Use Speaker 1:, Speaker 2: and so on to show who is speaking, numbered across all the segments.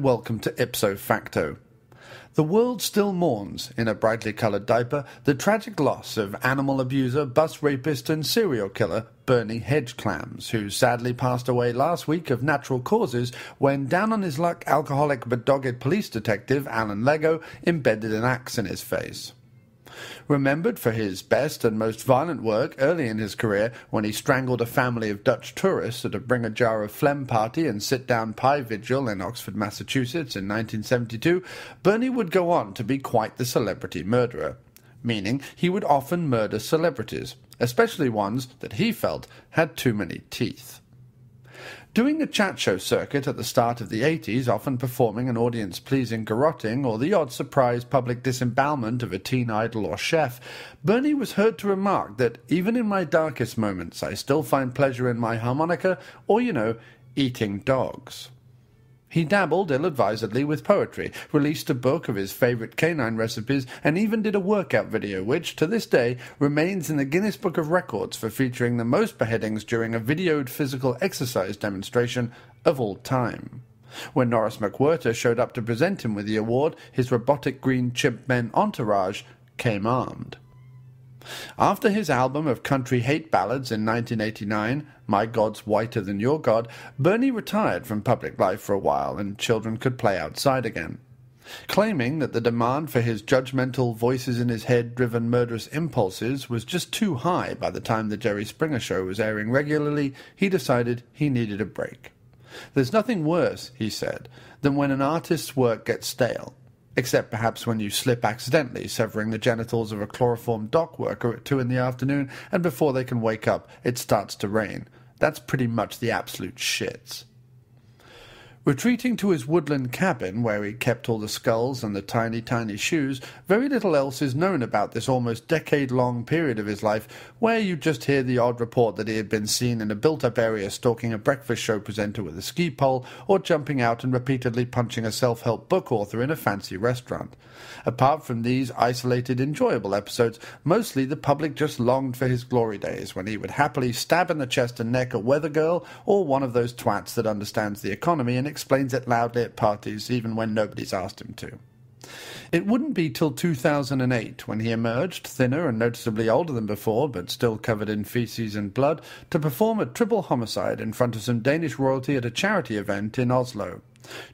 Speaker 1: welcome to Ipso Facto. The world still mourns, in a brightly coloured diaper, the tragic loss of animal abuser, bus rapist and serial killer Bernie Hedgeclams, who sadly passed away last week of natural causes when down-on-his-luck alcoholic but dogged police detective Alan Lego embedded an axe in his face. Remembered for his best and most violent work early in his career when he strangled a family of Dutch tourists at a bring-a-jar-of-phlegm party and sit-down pie vigil in Oxford, Massachusetts in 1972, Bernie would go on to be quite the celebrity murderer, meaning he would often murder celebrities, especially ones that he felt had too many teeth. Doing a chat show circuit at the start of the 80s, often performing an audience-pleasing garroting or the odd surprise public disembowelment of a teen idol or chef, Bernie was heard to remark that even in my darkest moments I still find pleasure in my harmonica or, eating dogs. He dabbled ill-advisedly with poetry, released a book of his favourite canine recipes, and even did a workout video which, to this day, remains in the Guinness Book of Records for featuring the most beheadings during a videoed physical exercise demonstration of all time. When Norris McWhirter showed up to present him with the award, his robotic green chimp men entourage came armed. After his album of country hate ballads in 1989, My God's Whiter Than Your God, Bernie retired from public life for a while and children could play outside again. Claiming that the demand for his judgmental, voices-in-his-head-driven murderous impulses was just too high by the time the Jerry Springer Show was airing regularly, he decided he needed a break. There's nothing worse, he said, than when an artist's work gets stale. Except perhaps when you slip accidentally, severing the genitals of a chloroformed dock worker at 2 in the afternoon, and before they can wake up, it starts to rain. That's pretty much the absolute shits. Retreating to his woodland cabin, where he kept all the skulls and the tiny, tiny shoes, very little else is known about this almost decade-long period of his life, where you just hear the odd report that he had been seen in a built-up area stalking a breakfast show presenter with a ski pole, or jumping out and repeatedly punching a self-help book author in a fancy restaurant. Apart from these isolated, enjoyable episodes, mostly the public just longed for his glory days, when he would happily stab in the chest and neck a weather girl, or one of those twats that understands the economy and explains it loudly at parties, even when nobody's asked him to. It wouldn't be till 2008 when he emerged, thinner and noticeably older than before, but still covered in feces and blood, to perform a triple homicide in front of some Danish royalty at a charity event in Oslo.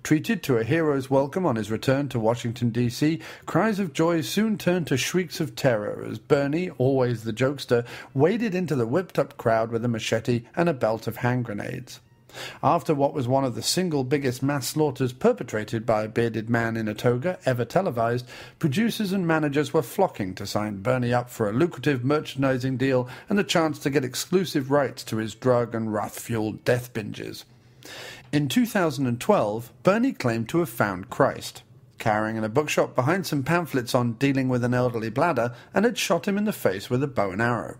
Speaker 1: Treated to a hero's welcome on his return to Washington, D.C., cries of joy soon turned to shrieks of terror as Bernie, always the jokester, waded into the whipped-up crowd with a machete and a belt of hand grenades. After what was one of the single biggest mass slaughters perpetrated by a bearded man in a toga ever televised, producers and managers were flocking to sign Bernie up for a lucrative merchandising deal and the chance to get exclusive rights to his drug and wrath-fueled death binges. In 2012, Bernie claimed to have found Christ, cowering in a bookshop behind some pamphlets on dealing with an elderly bladder, and had shot him in the face with a bow and arrow.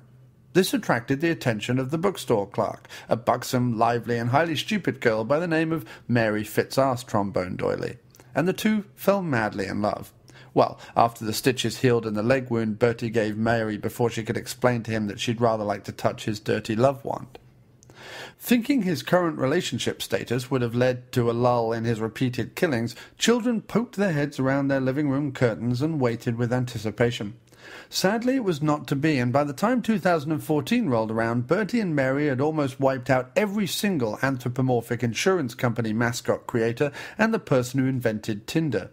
Speaker 1: This attracted the attention of the bookstore clerk, a buxom, lively, and highly stupid girl by the name of Mary Fitzarse Trombone Doily, and the two fell madly in love. Well, after the stitches healed in the leg wound Bertie gave Mary before she could explain to him that she'd rather like to touch his dirty love wand. Thinking his current relationship status would have led to a lull in his repeated killings, children poked their heads around their living room curtains and waited with anticipation. Sadly, it was not to be, and by the time 2014 rolled around, Bertie and Mary had almost wiped out every single anthropomorphic insurance company mascot creator and the person who invented Tinder.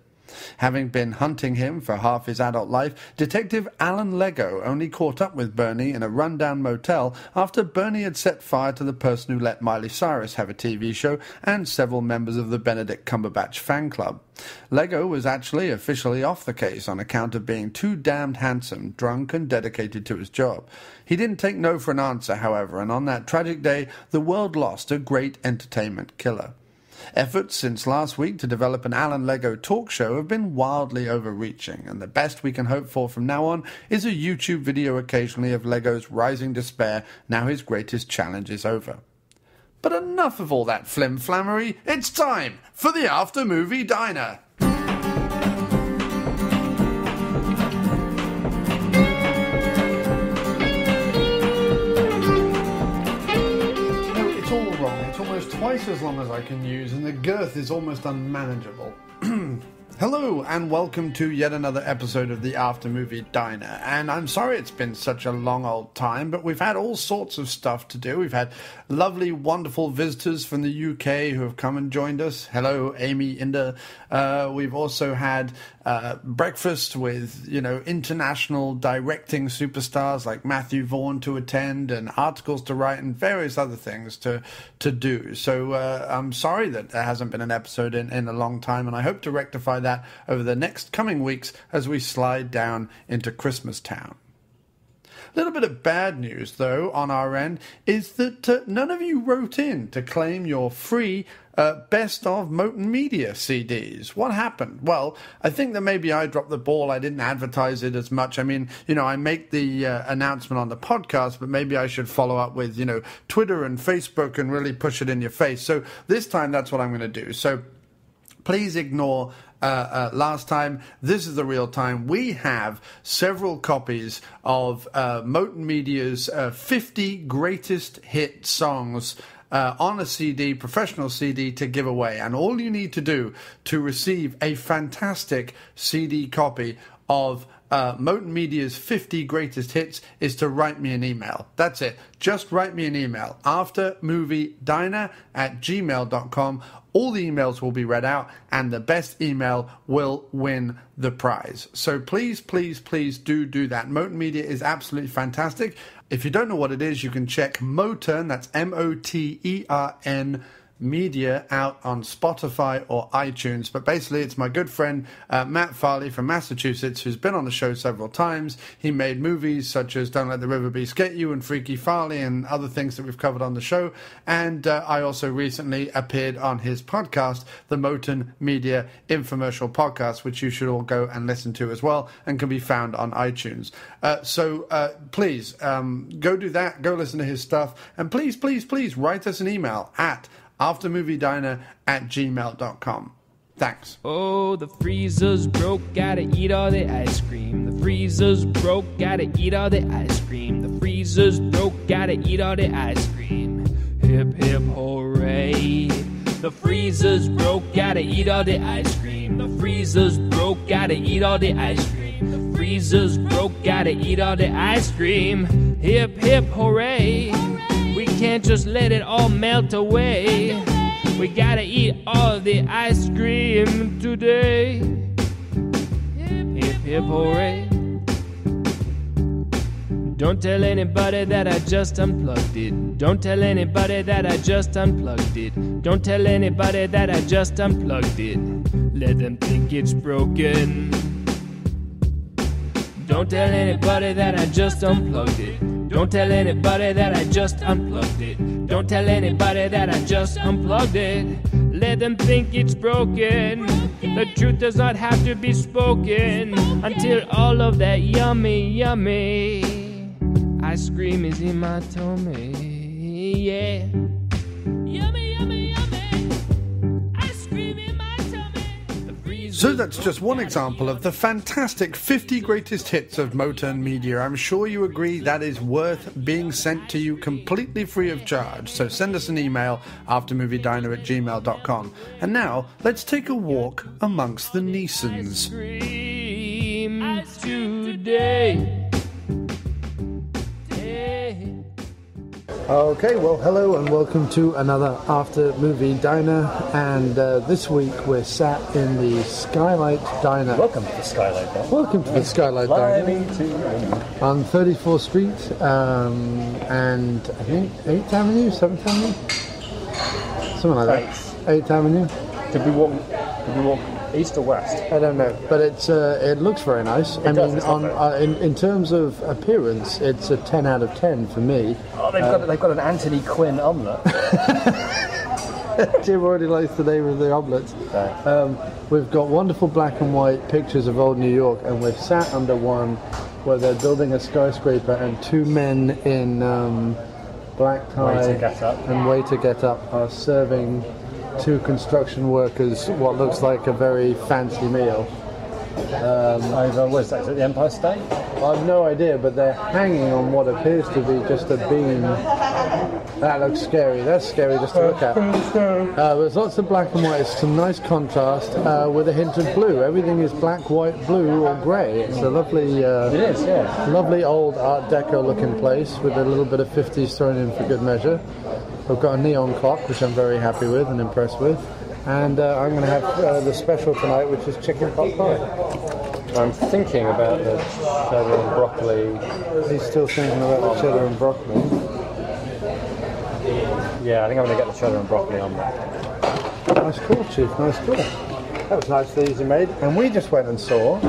Speaker 1: Having been hunting him for half his adult life, Detective Alan Lego only caught up with Bernie in a rundown motel after Bernie had set fire to the person who let Miley Cyrus have a TV show and several members of the Benedict Cumberbatch fan club. Lego was actually officially off the case on account of being too damned handsome, drunk, and dedicated to his job. He didn't take no for an answer, however, and on that tragic day, the world lost a great entertainment killer. Efforts since last week to develop an Alan Lego talk show have been wildly overreaching, and the best we can hope for from now on is a YouTube video occasionally of Lego's rising despair now his greatest challenge is over. But enough of all that flim-flammery, it's time for the after-movie diner! No, it's all wrong. It's almost twice as long as I can use, and the girth is almost unmanageable. Hello, and welcome to yet another episode of the After Movie Diner. And I'm sorry it's been such a long old time, but we've had all sorts of stuff to do. We've had lovely, wonderful visitors from the UK who have come and joined us. Hello, Amy, Inda. We've also had breakfast with, international directing superstars like Matthew Vaughn to attend, and articles to write, and various other things to do. So I'm sorry that there hasn't been an episode in a long time, and I hope to rectify that over the next coming weeks as we slide down into Christmas Town. A little bit of bad news, though, on our end, is that none of you wrote in to claim your free Best of Moten Media CDs. What happened? Well, I think that maybe I dropped the ball. I didn't advertise it as much. I mean, I make the announcement on the podcast, but maybe I should follow up with, Twitter and Facebook and really push it in your face. So this time, that's what I'm going to do. So please ignore last time. This is the real time. We have several copies of Moten Media's 50 greatest hit songs on a CD, professional CD, to give away. And all you need to do to receive a fantastic CD copy of Moten Media's 50 greatest hits is to write me an email. That's it. Just write me an email. aftermoviediner@gmail.com. All the emails will be read out, and the best email will win the prize. So please, please, please do that. Moten Media is absolutely fantastic. If you don't know what it is, you can check Motern, that's Motern, Media, out on Spotify or iTunes. But basically, it's my good friend Matt Farley from Massachusetts, who's been on the show several times. He made movies such as Don't Let the River Beast Get You and Freaky Farley and other things that we've covered on the show. And I also recently appeared on his podcast, the Moten Media Infomercial Podcast, which you should all go and listen to as well, and can be found on iTunes. So please, go do that. Go listen to his stuff. And please, please, please write us an email at aftermoviediner@gmail.com. Thanks.
Speaker 2: Oh, the freezer's broke, gotta eat all the ice cream. The freezer's broke, gotta eat all the ice cream. The freezer's broke, gotta eat all the ice cream. Hip, hip, hooray. The freezer's broke, gotta eat all the ice cream. The freezer's broke, gotta eat all the ice cream. The freezer's broke, gotta eat all the ice cream. Hip, hip, hooray. We can't just let it all melt away. We gotta eat all the ice cream today. Hip, hip, hooray. Don't tell anybody that I just unplugged it. Don't tell anybody that I just unplugged it. Don't tell anybody that I just unplugged it. Let them think it's broken. Don't tell anybody that I just unplugged it. Don't tell anybody that I just unplugged it. Don't tell anybody that I just unplugged it. Let them think it's broken. The truth does not have to be spoken until all of that yummy, yummy ice cream is in my tummy. Yeah. Yummy, yummy, yummy. Ice cream in my tummy.
Speaker 1: So that's just one example of the fantastic 50 greatest hits of Moten Media. I'm sure you agree that is worth being sent to you completely free of charge. So send us an email, aftermoviediner@gmail.com. And now, let's take a walk amongst the Neesons.
Speaker 2: Ice cream today.
Speaker 1: Okay, well, hello and welcome to another After Movie Diner, and this week we're sat in the Skylight Diner.
Speaker 3: Welcome to the Skylight Diner.
Speaker 1: Welcome to the Skylight Diner. On 34th Street, and I think 8th Avenue, 7th Avenue? Something like that. 8th Avenue.
Speaker 3: Did we walk east or west?
Speaker 1: I don't know, but it looks very nice.
Speaker 3: It does,
Speaker 1: in terms of appearance, it's a 10 out of 10 for me.
Speaker 3: Oh, they've got an Anthony Quinn omelette.
Speaker 1: Jim already likes the name of the omelettes. We've got wonderful black and white pictures of old New York, and we've sat under one where they're building a skyscraper, and two men in black tie and way to get up are serving two construction workers what looks like a very fancy meal.
Speaker 3: Over, what is that? Is it the Empire State?
Speaker 1: I've no idea, but they're hanging on what appears to be just a beam. That looks scary. That's scary just to look at. There's lots of black and white. It's some nice contrast with a hint of blue. Everything is black, white, blue, or grey. It's a lovely,
Speaker 3: It is, yeah.
Speaker 1: lovely old Art Deco looking place with a little bit of 50s thrown in for good measure. We've got a neon clock, which I'm very happy with and impressed with. And I'm going to have the special tonight, which is chicken pot pie.
Speaker 3: I'm thinking about the cheddar and broccoli.
Speaker 1: He's still thinking about the cheddar and broccoli.
Speaker 3: Yeah, I think I'm going to get the cheddar and broccoli on that.
Speaker 1: Nice call, Chief. Nice call. That was nicely easy made. And we just went and saw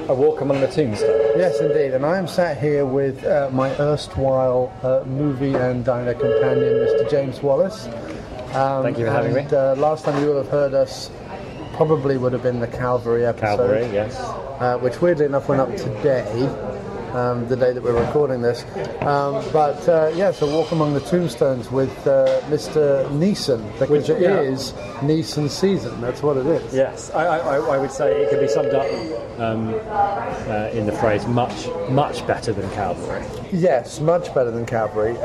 Speaker 3: A Walk Among The Tombstones.
Speaker 1: Yes, indeed. And I am sat here with my erstwhile movie and diner companion, Mr. James Wallace.
Speaker 3: Thank you for having me.
Speaker 1: Last time you will have heard us probably would have been the Calvary episode.
Speaker 3: Calvary, yes.
Speaker 1: Which weirdly enough went up today, the day that we're recording this. So Walk Among the Tombstones with Mr. Neeson, because it is Neeson season. That's what it is.
Speaker 3: Yes, I would say it could be summed up in the phrase much better than Calvary.
Speaker 1: Yes, much better than Calvary.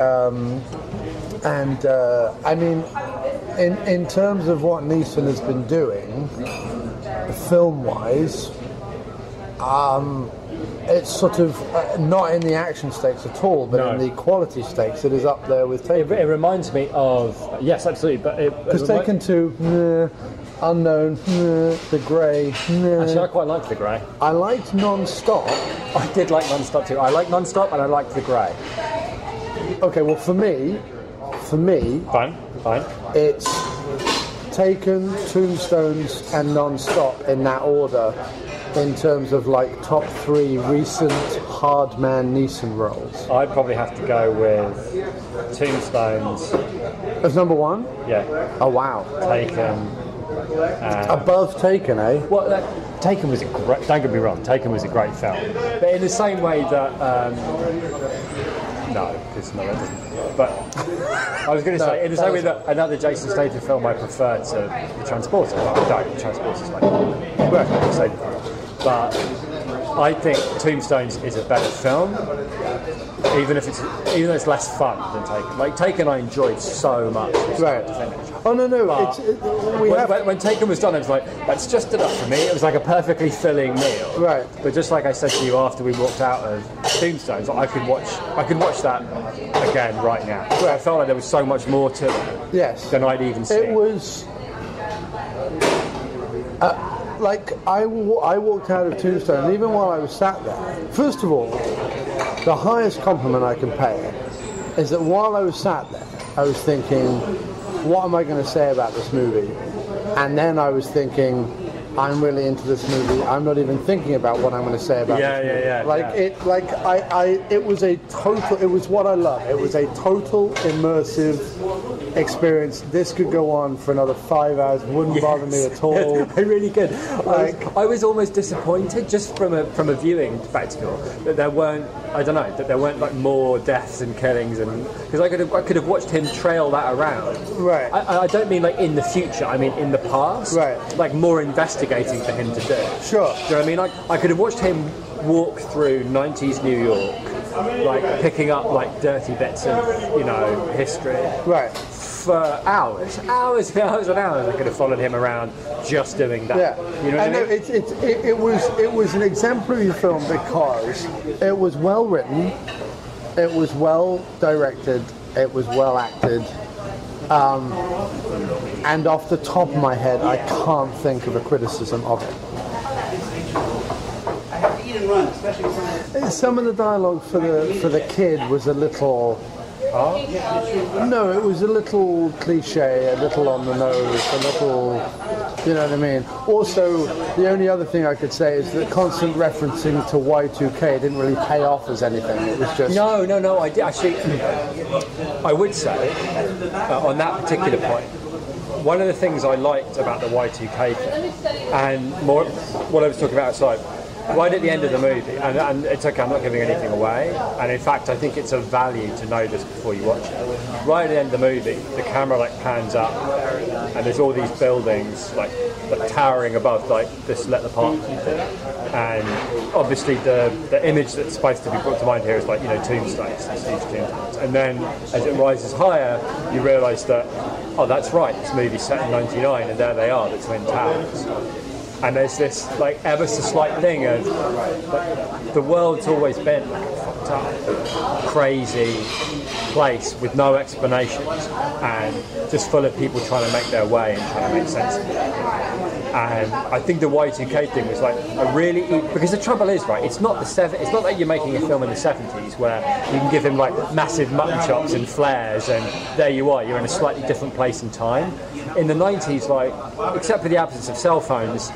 Speaker 1: I mean, in terms of what Neeson has been doing, film-wise, it's sort of not in the action stakes at all, but in the quality stakes, it is up there with Taken.
Speaker 3: It reminds me of... Yes, absolutely, but...
Speaker 1: Because Taken 2, Unknown, The Grey...
Speaker 3: Actually, I quite liked The Grey.
Speaker 1: I liked Non-Stop.
Speaker 3: I did like Non-Stop too. I liked Non-Stop and I liked The Grey.
Speaker 1: Okay, well, for me...
Speaker 3: Fine.
Speaker 1: It's Taken, Tombstones, and Non-Stop in that order, in terms of like top 3 recent hard man Neeson roles.
Speaker 3: I'd probably have to go with Tombstones.
Speaker 1: As number 1?
Speaker 3: Yeah.
Speaker 1: Oh wow.
Speaker 3: Taken.
Speaker 1: Above Taken, eh?
Speaker 3: Well, Taken was a great. Don't get me wrong. Taken was a great film, but in the same way that. No, because no, that doesn't. But I was going to say, in the same way that another Jason Statham film I prefer to The Transporter. The Transporter's like Statham film. But I think Tombstones is a better film, even though it's less fun than Taken. Like Taken, I enjoyed so much.
Speaker 1: Right. Oh no.
Speaker 3: When Taken was done, I was like, that's just enough for me. It was like a perfectly filling meal.
Speaker 1: Right.
Speaker 3: But just like I said to you after we walked out of Tombstones, I could watch that again right now. Right. I felt like there was so much more to it.
Speaker 1: Yes.
Speaker 3: Than I'd even seen.
Speaker 1: It was. I walked out of Tombstone, and even while I was sat there, first of all, the highest compliment I can pay is that while I was sat there, I was thinking, what am I going to say about this movie? And then I was thinking, I'm really into this movie. I'm not even thinking about what I'm going to say about this movie. It was a total. It was what I love. It was a total immersive experience. This could go on for another 5 hours. Wouldn't bother me at all.
Speaker 3: I really could. I was almost disappointed, just from a viewing spectacle, that there weren't. I don't know, that there weren't like more deaths and killings, and because I could have watched him trail that around.
Speaker 1: Right.
Speaker 3: I don't mean like in the future. I mean in the past.
Speaker 1: Right.
Speaker 3: Like more investigating for him to do.
Speaker 1: Sure.
Speaker 3: Do you know what I mean? I could have watched him walk through 90s New York, like picking up like dirty bits of history.
Speaker 1: Right.
Speaker 3: For hours and hours. I could have followed him around just doing that.
Speaker 1: Yeah.
Speaker 3: You know what I mean?
Speaker 1: It was an exemplary film because it was well written, it was well directed, it was well acted. And off the top of my head, I can't think of a criticism of it. Some of the dialogue for the kid was a little... No, it was a little cliche, a little on the nose, a little... You know what I mean? Also, the only other thing I could say is that constant referencing to Y2K didn't really pay off as anything. It was just...
Speaker 3: No, I did actually... I would say, on that particular point, one of the things I liked about the Y2K thing, and more what I was talking about outside, right at the end of the movie, and it's okay, I'm not giving anything away, and in fact I think it's of value to know this before you watch it. Right at the end of the movie, the camera like pans up and there's all these buildings like towering above like this Let the Park thing. And obviously the image that's supposed to be brought to mind here is like, you know, tombstones, these huge tombstones. And then as it rises higher, you realise that, oh, that's right, this movie's set in 99, and there they are, the Twin Towers. And there's this like ever so slight thing of like, the world's always been like a fucked up, crazy place with no explanations and just full of people trying to make their way and trying to make sense of it. And I think the Y2K thing was like a really, because the trouble is, right, it's not that you're making a film in the 70s where you can give him like massive mutton chops and flares and there you are, you're in a slightly different place and time. In the 90s, like, except for the absence of cell phones,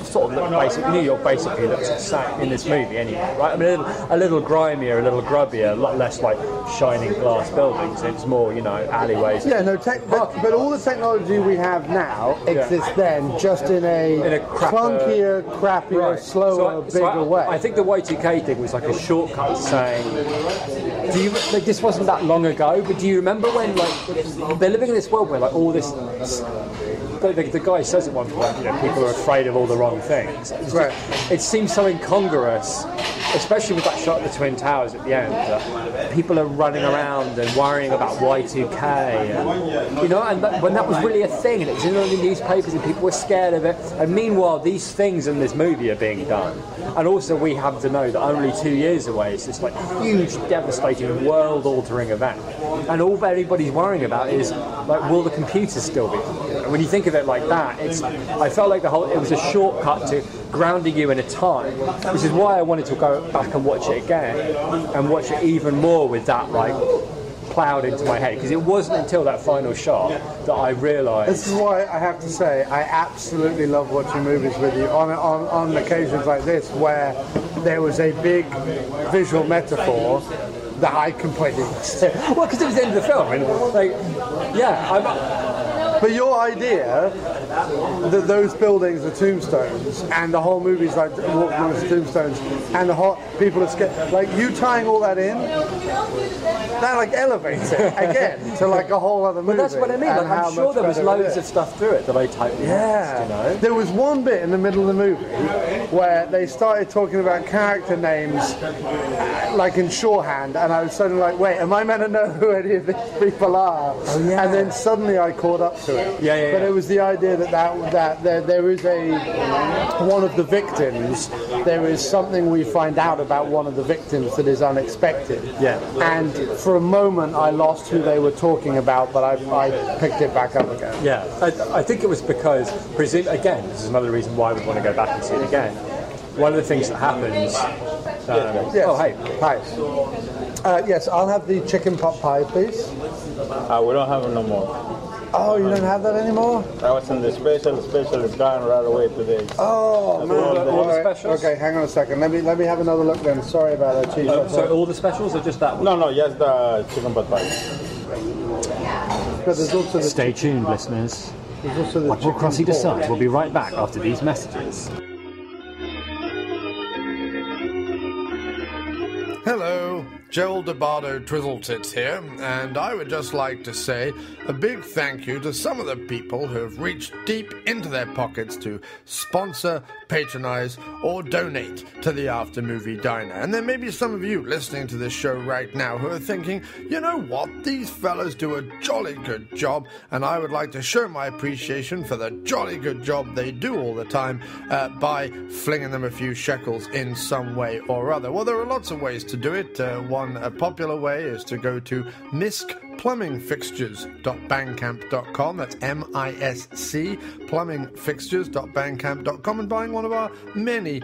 Speaker 3: sort of New York basically looks the same in this movie anyway, right? I mean, a little grimier, a little grubbier, a lot less like shining glass buildings. It's more, you know, alleyways.
Speaker 1: Yeah, no, but all the technology we have now exists then, just in a clunkier, crappier, right, slower, bigger way.
Speaker 3: I think the Y2K thing was like a shortcut to saying, do you, like, this wasn't that long ago, but do you remember when, like, they're living in this world where, like, all this, the guy says at one point, you know, people are afraid of all the wrong things. It seems so incongruous, especially with that shot of the Twin Towers at the end, that people are running around and worrying about Y2K, and, you know, and when that was really a thing, and it was in all the newspapers and people were scared of it, and meanwhile these things in this movie are being done. And also we have to know that only 2 years away it's this like huge, devastating, world-altering event, and all anybody's worrying about is like, will the computers still be? And when you think of it like that, I felt like it was a shortcut to grounding you in a time, which is why I wanted to go back and watch it again and watch it even more with that like ploughed into my head, because it wasn't until that final shot that I realised.
Speaker 1: This is why I have to say I absolutely love watching movies with you on occasions like this where there was a big visual metaphor that I completely missed.
Speaker 3: Well, because it was the end of the film, and like, yeah,
Speaker 1: but your idea that those buildings are tombstones and the whole movie's like Walk Among The Tombstones and the whole people are scared, like you tying all that in, that like elevates it again to like a whole other movie.
Speaker 3: But that's what I mean. Like, I'm sure there was loads of stuff through it that I totally missed, you know?
Speaker 1: There was one bit in the middle of the movie where they started talking about character names like in shorthand, and I was suddenly like, wait, am I meant to know who any of these people are? Oh, yeah. And then suddenly I caught up to it. But it was the idea that there is one of the victims, there is something we find out about one of the victims that is unexpected.
Speaker 3: Yeah.
Speaker 1: And for a moment I lost who they were talking about, but I picked it back up again.
Speaker 3: Yeah, I think it was because, again, this is another reason why we want to go back and see it again. One of the things that happens...
Speaker 1: yes.
Speaker 3: Oh, hey.
Speaker 1: Hi. Yes, I'll have the chicken pot pie, please.
Speaker 4: We don't have it no more.
Speaker 1: Oh, you don't have that anymore?
Speaker 4: That was in the special. The special is gone right away today.
Speaker 1: Oh, man.
Speaker 3: All the specials?
Speaker 1: Okay, hang on a second. Let me have another look then. Sorry about that, Chief.
Speaker 3: So all the specials, or just that one?
Speaker 4: No, just the chicken pot pie.
Speaker 1: But there's also the
Speaker 3: Stay tuned, listeners.
Speaker 1: There's also the
Speaker 3: What will Crossy decide? We'll be right back after these messages.
Speaker 1: Hello, Joel DeBardo Twizzletits here, and I would just like to say a big thank you to some of the people who have reached deep into their pockets to sponsor, patronize, or donate to the After Movie Diner. And there may be some of you listening to this show right now who are thinking, you know what, these fellas do a jolly good job, and I would like to show my appreciation for the jolly good job they do all the time by flinging them a few shekels in some way or other. Well, there are lots of ways to do it. One popular way is to go to miscplumbingfixtures.bandcamp.com. That's MISC plumbingfixtures.bandcamp.com, and buying one of our many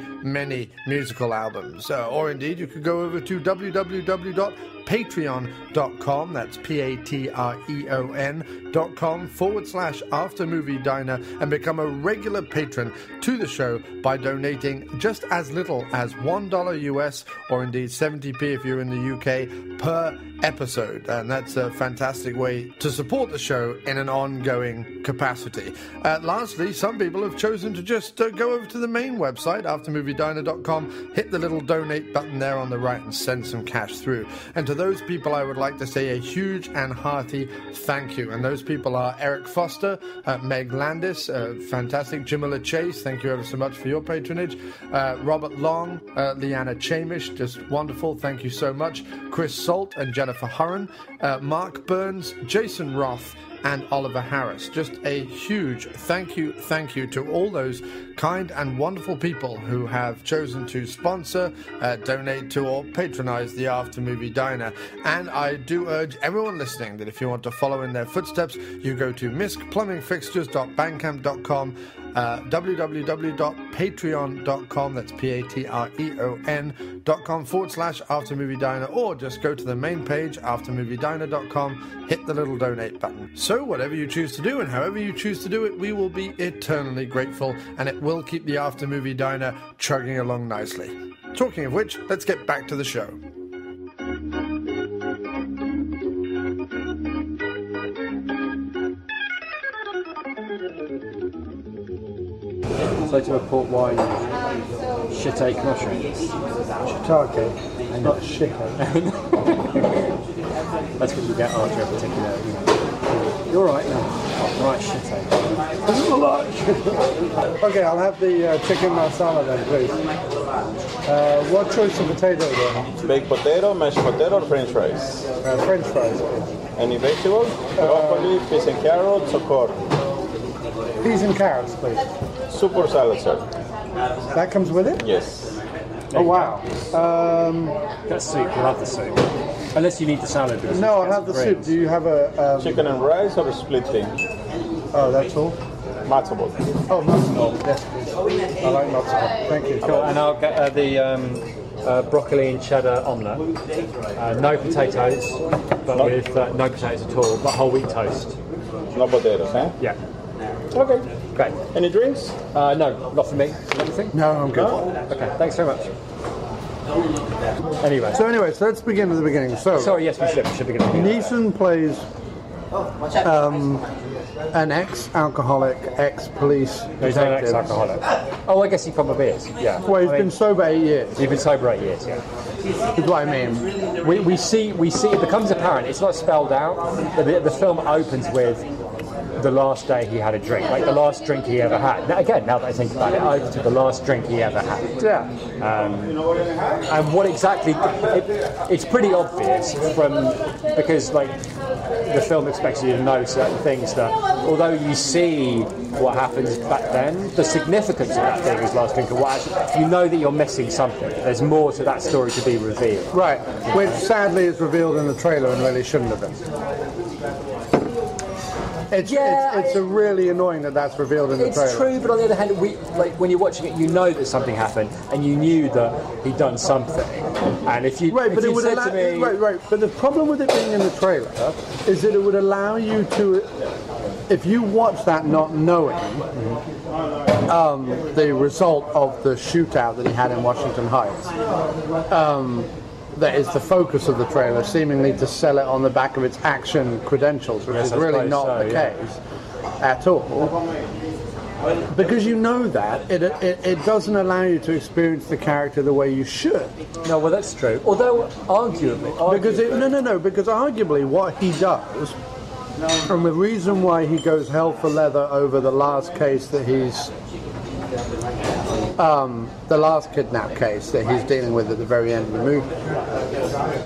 Speaker 1: musical albums. Or indeed, you could go over to www.patreon.com, that's patreon.com/aftermoviediner, and become a regular patron to the show by donating just as little as $1 US, or indeed 70p if you're in the UK, per episode. And that's a fantastic way to support the show in an ongoing capacity. Lastly, some people have chosen to just go over to the main website, aftermoviediner.com, hit the little donate button there on the right and send some cash through. And to those people I would like to say a huge and hearty thank you. And those people are Eric Foster, Meg Landis, fantastic, Jamila Chase, thank you ever so much for your patronage, Robert Long, Leanna Chamish, just wonderful, thank you so much, Chris Salt and Jennifer Hurren, Mark Burns, Jason Roth, and Oliver Harris. Just a huge thank you to all those kind and wonderful people who have chosen to sponsor, donate to, or patronize the After Movie Diner. And I do urge everyone listening that if you want to follow in their footsteps, you go to miskplumbingfixtures.bandcamp.com, www.patreon.com, that's patreon.com/After Movie Diner, or just go to the main page, aftermoviediner.com, hit the little donate button. So whatever you choose to do and however you choose to do it, we will be eternally grateful, and it will keep the After Movie Diner chugging along nicely. Talking of which, let's get back to the show.
Speaker 3: So to report why shit-ache mushrooms.
Speaker 5: Shiitake, not shit-ache.
Speaker 3: That's what you get after a particular. You're right now. Right, shit-ache.
Speaker 5: Okay, I'll have the chicken marsala then, please. What choice of potato then?
Speaker 4: Baked potato, mashed potato, or French fries?
Speaker 5: French fries, please.
Speaker 4: Any vegetables? Broccoli, peas and carrots, or corn?
Speaker 5: Peas and carrots, please.
Speaker 4: Soup or salad, sir?
Speaker 5: That comes with it?
Speaker 4: Yes.
Speaker 5: Oh, wow.
Speaker 3: That's soup. We'll have the soup. Unless you need the salad.
Speaker 5: No, I'll have the soup. Do you have a...
Speaker 4: Chicken and rice or a split thing?
Speaker 5: Oh, that's all?
Speaker 4: Matzo ball.
Speaker 5: Oh, matzo ball. Yes, please. I like matzo ball. Thank you.
Speaker 3: Cool. And I'll get the broccoli and cheddar omelette. No potatoes, but with no potatoes at all, but whole wheat toast.
Speaker 4: No potatoes, eh?
Speaker 3: Yeah.
Speaker 4: Okay.
Speaker 3: Great.
Speaker 4: Any drinks?
Speaker 3: No, not for me. Anything?
Speaker 5: No, I'm good.
Speaker 3: Okay, thanks very much. Anyway.
Speaker 5: So let's begin at the beginning.
Speaker 3: Sorry, yes, we should begin at the beginning.
Speaker 5: Neeson plays an ex-alcoholic, ex-police detective.
Speaker 3: He's not an ex-alcoholic. Oh, I guess he probably is, yeah.
Speaker 5: Well, he's been sober 8 years.
Speaker 3: He's been sober 8 years, yeah.
Speaker 5: Is what I mean.
Speaker 3: We see it becomes apparent, it's not spelled out, the film opens with the last day he had a drink, like the last drink he ever had. Now, again, now that I think about it, over to the last drink he ever had.
Speaker 5: Yeah.
Speaker 3: And what exactly, it's pretty obvious because like the film expects you to know certain things that, although you see what happens back then, the significance of that thing is last drink, you know that you're missing something. There's more to that story to be revealed.
Speaker 5: Right, which sadly is revealed in the trailer and really shouldn't have been. It's really annoying that that's revealed in the trailer.
Speaker 3: It's true, but on the other hand, when you're watching it, you know that something happened, and you knew that he'd done something. And if you
Speaker 5: but the problem with it being in the trailer is that it would allow you to, if you watch that not knowing the result of the shootout that he had in Washington Heights. That is the focus of the trailer, seemingly to sell it on the back of its action credentials, which is really not the case at all. Because you know that, it doesn't allow you to experience the character the way you should.
Speaker 3: No, well, that's true. Although, arguably
Speaker 5: because arguably what he does, and the reason why he goes hell for leather over the last case that he's... the last kidnap case that he's dealing with at the very end of the movie.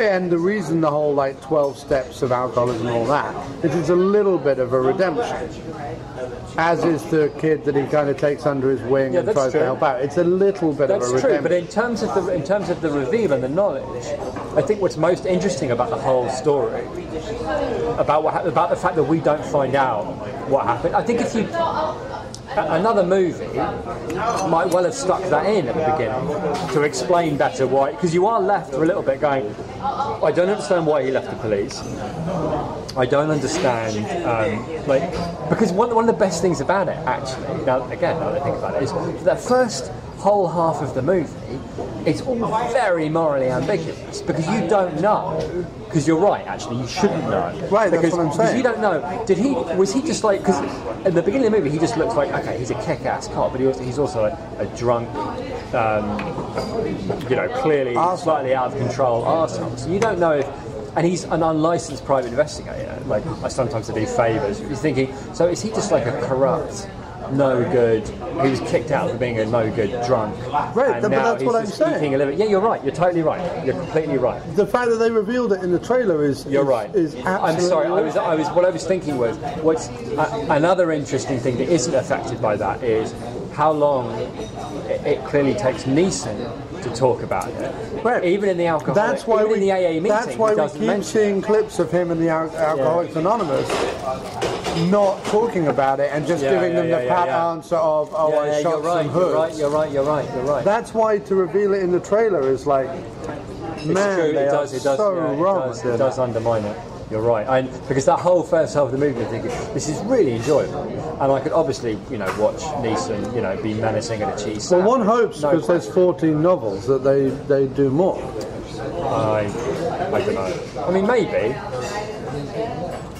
Speaker 5: And the reason the whole 12 steps of alcoholism and all that is it's a little bit of a redemption. As is the kid that he kind of takes under his wing and tries to help out. It's a little bit of a redemption.
Speaker 3: That's true, but in terms of the reveal and the knowledge, I think what's most interesting about the whole story, about the fact that we don't find out what happened. I think if you... Another movie might well have stuck that in at the beginning to explain better why, because you are left for a little bit going, I don't understand why he left the police. I don't understand, because one of the best things about it, actually, now that I think about it, is that first whole half of the movie, it's all very morally ambiguous because you don't know. Because you're right, actually, you shouldn't know.
Speaker 5: Right, that's what I'm saying.
Speaker 3: Because you don't know. Was he just like? Because at the beginning of the movie, he just looks like, okay, he's a kick-ass cop, but he's also a drunk, clearly slightly out of control arsehole. So you don't know if and he's an unlicensed private investigator. Like sometimes I do favours. He's thinking, so is he just like a corrupt, no good? He was kicked out for being a no good drunk.
Speaker 5: Right,
Speaker 3: and
Speaker 5: but
Speaker 3: now
Speaker 5: that's what I'm
Speaker 3: just
Speaker 5: saying.
Speaker 3: eking a living. Yeah, you're right. You're totally right. You're completely right.
Speaker 5: The fact that they revealed it in the trailer is
Speaker 3: right.
Speaker 5: Is absolutely.
Speaker 3: I'm sorry. What I was thinking was what's another interesting thing that isn't affected by that is how long it clearly takes Neeson to talk about it.
Speaker 5: Right.
Speaker 3: Even in the alcoholics, in the AA meeting,
Speaker 5: that's why we keep seeing clips of him in the Alcoholics Anonymous not talking about it and just giving them the pat answer of, I shot some hoods.
Speaker 3: You're right.
Speaker 5: That's why to reveal it in the trailer is like, man, they are so wrong.
Speaker 3: It does undermine it. You're right, because that whole first half of the movie, I'm thinking this is really enjoyable, and I could obviously, watch Neeson, be menacing at a cheese sandwich.
Speaker 5: Well, one hopes because there's 14 novels that they do more.
Speaker 3: I don't know. I mean,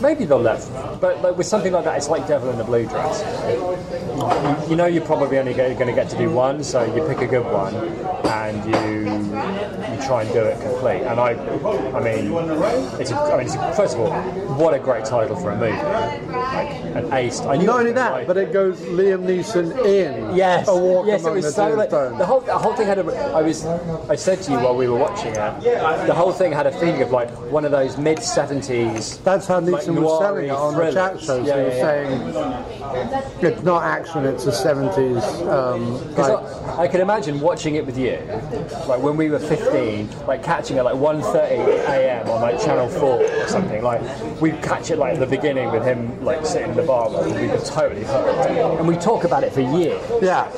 Speaker 3: maybe they'll let, but like with something like that, it's like Devil in a Blue Dress. You're probably only going to get to do one, so you pick a good one and you try and do it complete. And I mean, first of all, what a great title for a movie, like an ace.
Speaker 5: Not only that, but it goes Liam Neeson in.
Speaker 3: Yes,
Speaker 5: A Walk
Speaker 3: yes,
Speaker 5: Among
Speaker 3: it was
Speaker 5: the
Speaker 3: so.
Speaker 5: Tombstones.
Speaker 3: The whole thing had I said to you while we were watching it, the whole thing had a feeling of like one of those mid-70s.
Speaker 5: That's how Neeson was selling it on the chat shows. He was saying it's not action, it's a 70s.
Speaker 3: I can imagine watching it with you, like when we were 15, like catching it like 1:30 a.m. on like Channel 4 or something. Like we'd catch it like at the beginning with him like sitting in the bar and we were totally hooked. And we talk about it for years.
Speaker 5: Yeah.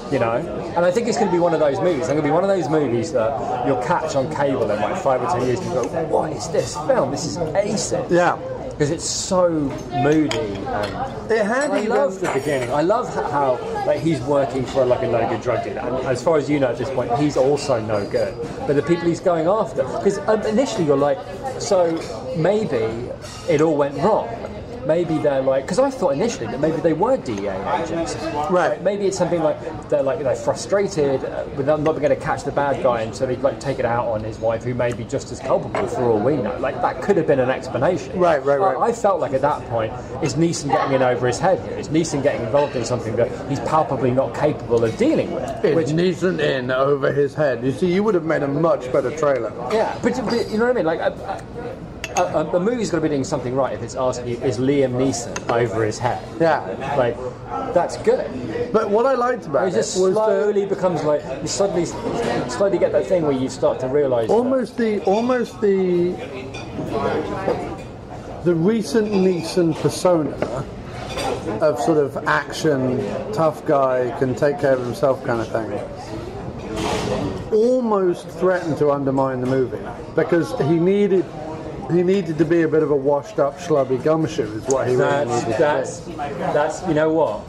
Speaker 3: And I think it's going to be one of those movies. It's going to be one of those movies that you'll catch on cable in like 5 or 10 years and you go, what is this film? This is acing.
Speaker 5: Yeah.
Speaker 3: Because it's so moody. And I love the beginning. I love how like he's working for like a no good drug dealer, and as far as you know at this point, he's also no good. But the people he's going after, because initially you're like, so maybe it all went wrong. Maybe they're like, because I thought initially that maybe they were DEA agents.
Speaker 5: Right.
Speaker 3: Maybe it's something like they're frustrated with not being able to catch the bad guy, and so they like take it out on his wife, who may be just as culpable for all we know. Like that could have been an explanation.
Speaker 5: Right.
Speaker 3: I felt like at that point, is Neeson getting in over his head here? Is Neeson getting involved in something that he's palpably not capable of dealing with?
Speaker 5: Is Neeson in over his head? You see, you would have made a much better trailer.
Speaker 3: Yeah, but you know what I mean? Like. A movie's got to be doing something right if it's asking you, is Liam Neeson over his head?
Speaker 5: Yeah.
Speaker 3: Like, that's good.
Speaker 5: But what I liked about
Speaker 3: it just slowly becomes like, you slowly get that thing where you start to realise
Speaker 5: almost the recent Neeson persona of sort of action, tough guy, can take care of himself kind of thing, almost threatened to undermine the movie because he needed to be a bit of a washed-up, schlubby gumshoe, is what he really needed to be.
Speaker 3: That's, you know what?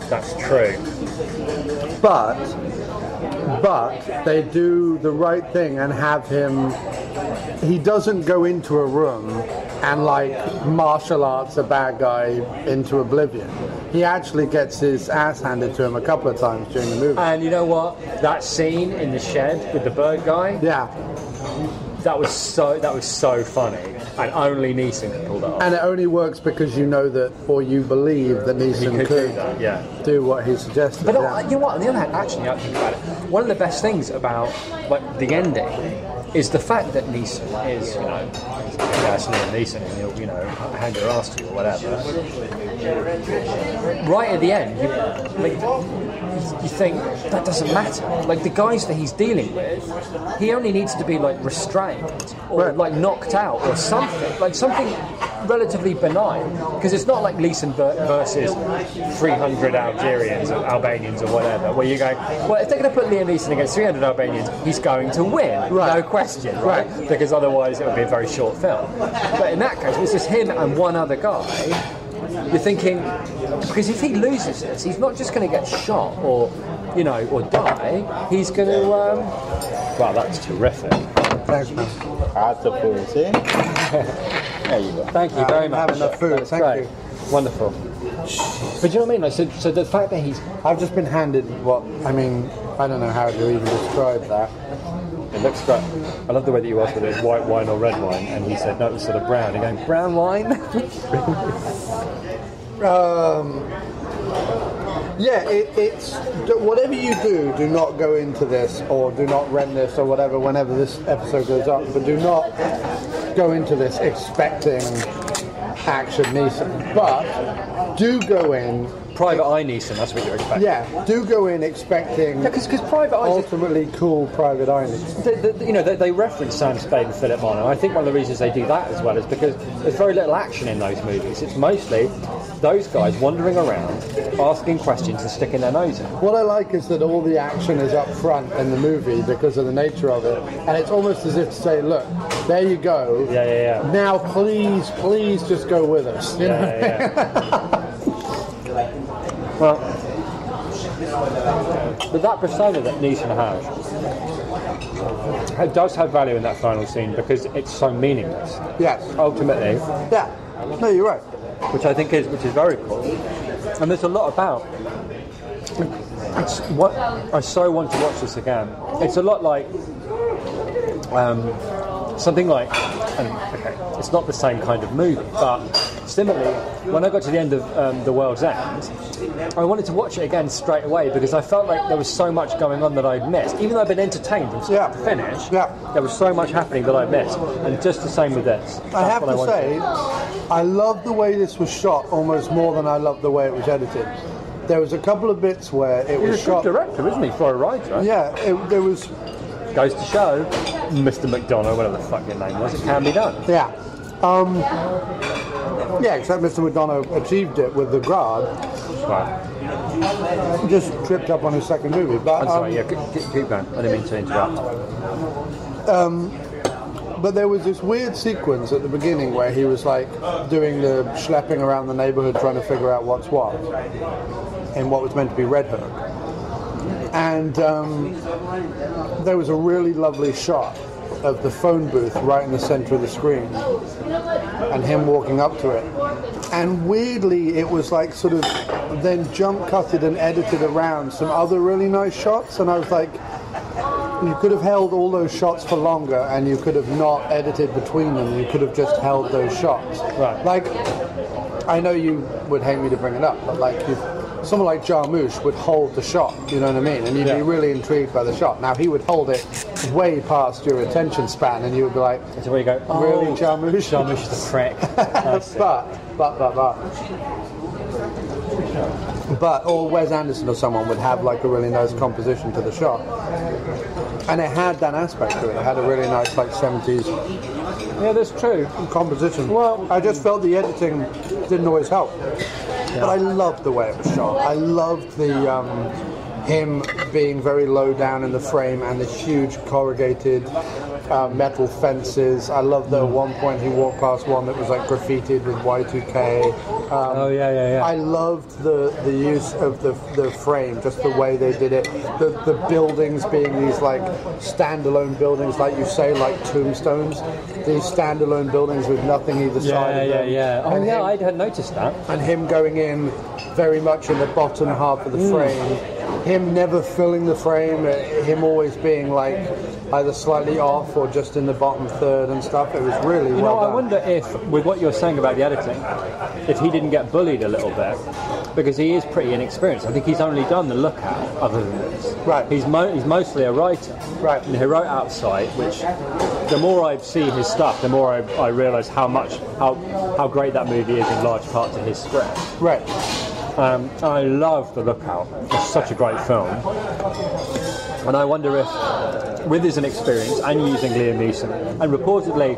Speaker 3: That's true.
Speaker 5: But they do the right thing and have him. He doesn't go into a room and like martial arts a bad guy into oblivion. He actually gets his ass handed to him a couple of times during the movie.
Speaker 3: And you know what? That scene in the shed with the bird guy.
Speaker 5: Yeah.
Speaker 3: That was so funny, and only Neeson could pull that off.
Speaker 5: And it only works because you know that, or you believe that Neeson
Speaker 3: could
Speaker 5: do what he suggested.
Speaker 3: But you know what? On the other hand, actually, I think about it. One of the best things about like the ending is the fact that Neeson is, that's Liam Neeson, and he'll, hand your ass to you or whatever. Right at the end, you think that doesn't matter. Like the guys that he's dealing with, he only needs to be like restrained or like knocked out or something, like something relatively benign. Because it's not like Neeson versus 300 Albanians or whatever, where you're going, well, if they're going to put Liam Neeson against 300 Albanians, he's going to win, no question, right? Because otherwise it would be a very short film. But in that case, it's just him and one other guy. You're thinking, because if he loses this, he's not just going to get shot or die. He's going to. Well, that's terrific.
Speaker 5: Thanks, man.
Speaker 4: Hot food, see? There you go.
Speaker 3: Thank you very much.
Speaker 5: Have enough food. Thank you.
Speaker 3: Wonderful. But do you know what I mean? Like, so the fact that he's.
Speaker 5: I've just been handed I don't know how to even describe that.
Speaker 3: It looks great. I love the way that you asked whether it's white wine or red wine, and he said no, it was sort of brown. You're going, brown wine?
Speaker 5: Yeah, it's whatever you do not go into this or do not rent this or whatever whenever this episode goes up, but do not go into this expecting action Neeson, but do go in
Speaker 3: Private Eye Neeson, that's what you're expecting.
Speaker 5: Yeah, do go in expecting
Speaker 3: because Private Eye
Speaker 5: ultimately cool Private Eye Neeson.
Speaker 3: They reference Sam Spade and Philip Marlowe. I think one of the reasons they do that as well is because there's very little action in those movies. It's mostly those guys wandering around, asking questions and sticking their nose in.
Speaker 5: What I like is that all the action is up front in the movie because of the nature of it, and it's almost as if to say, look, there you go.
Speaker 3: Yeah.
Speaker 5: Now please just go with us.
Speaker 3: Well, but that persona that Neeson has, it does have value in that final scene because it's so meaningless.
Speaker 5: Yes.
Speaker 3: Ultimately.
Speaker 5: Yeah. No, you're right.
Speaker 3: Which I think is very cool. And there's a lot about. It's what I so want to watch this again. It's a lot like something like. Okay, it's not the same kind of movie, but similarly, when I got to the end of The World's End, I wanted to watch it again straight away because I felt like there was so much going on that I'd missed. Even though I'd been entertained from start to finish, there was so much happening that I'd missed. And just the same with this.
Speaker 5: I have to say, I love the way this was shot almost more than I love the way it was edited. There was a couple of bits where it was shot...
Speaker 3: He's a good director, isn't he, for a writer?
Speaker 5: Yeah, there was...
Speaker 3: Goes to show, Mr. McDonough, whatever the fuck your name was, it can be done.
Speaker 5: Yeah. Yeah, except Mr. McDonough achieved it with The Guard.
Speaker 3: Right.
Speaker 5: Just tripped up on his second movie. But,
Speaker 3: I'm sorry, keep going. I didn't mean to interrupt.
Speaker 5: But there was this weird sequence at the beginning where he was like doing the schlepping around the neighborhood trying to figure out what's what in what was meant to be Red Hook. And there was a really lovely shot of the phone booth right in the center of the screen and him walking up to it. And weirdly, it was like sort of then jump cutted and edited around some other really nice shots. And I was like, you could have held all those shots for longer and you could have not edited between them. You could have just held those shots.
Speaker 3: Right.
Speaker 5: Like, I know you would hate me to bring it up, but like someone like Jarmusch would hold the shot, you know what I mean? And you'd be really intrigued by the shot. Now, he would hold it way past your attention span, and you would be like,
Speaker 3: that's where you go,
Speaker 5: really, Jarmusch?
Speaker 3: Jarmusch is a prick.
Speaker 5: But, or Wes Anderson or someone would have like a really nice composition to the shot. And it had that aspect to it. It had a really nice, like, 70s...
Speaker 3: Yeah, that's true.
Speaker 5: Composition. Well, I just felt the editing didn't always help. Yeah. But I loved the way it was shot. I loved the him being very low down in the frame and the huge corrugated metal fences. I loved that at one point he walked past one that was like graffitied with Y2K. I loved the use of the frame, just the way they did it. The buildings being these like standalone buildings, like you say, like tombstones. These standalone buildings with nothing either side of them.
Speaker 3: Oh, yeah, I had noticed that.
Speaker 5: And him going in very much in the bottom half of the frame. Him never filling the frame. Him always being like either slightly off or just in the bottom third and stuff. It was really well done.
Speaker 3: I wonder if, with what you're saying about the editing, if he didn't get bullied a little bit, because he is pretty inexperienced. I think he's only done The Lookout other than this.
Speaker 5: Right.
Speaker 3: He's mostly a writer.
Speaker 5: Right.
Speaker 3: And he wrote Outside, which the more I see his stuff, the more I realise how great that movie is in large part to his script.
Speaker 5: Right.
Speaker 3: I love The Lookout. It's such a great film. And I wonder if, with his inexperience and using Liam Neeson, and reportedly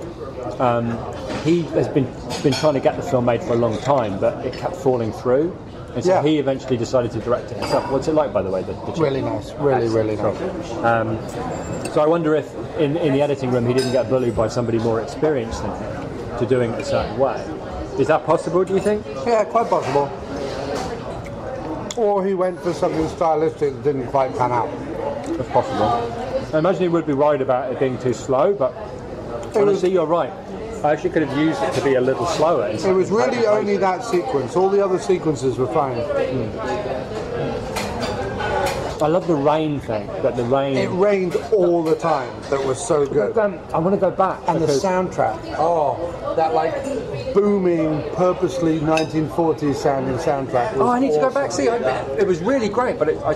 Speaker 3: he has been trying to get the film made for a long time, but it kept falling through. And so he eventually decided to direct it himself. What's it like, by the way?
Speaker 5: Really nice. Really nice.
Speaker 3: So I wonder if in the editing room he didn't get bullied by somebody more experienced than him to doing it a certain way. Is that possible, do you think?
Speaker 5: Yeah, quite possible. Or he went for something stylistic that didn't quite pan out.
Speaker 3: That's possible. I imagine he would be worried about it being too slow, but honestly, you're right. I actually could have used it to be a little slower.
Speaker 5: It was really only that sequence. All the other sequences were fine.
Speaker 3: I love the rain thing. That the rain.
Speaker 5: It rained all the time. That was so good.
Speaker 3: But, I want to go back.
Speaker 5: And the soundtrack. Oh, that like booming, purposely 1940s sounding soundtrack. Was
Speaker 3: I need to go
Speaker 5: awesome.
Speaker 3: back. See, it was really great, but I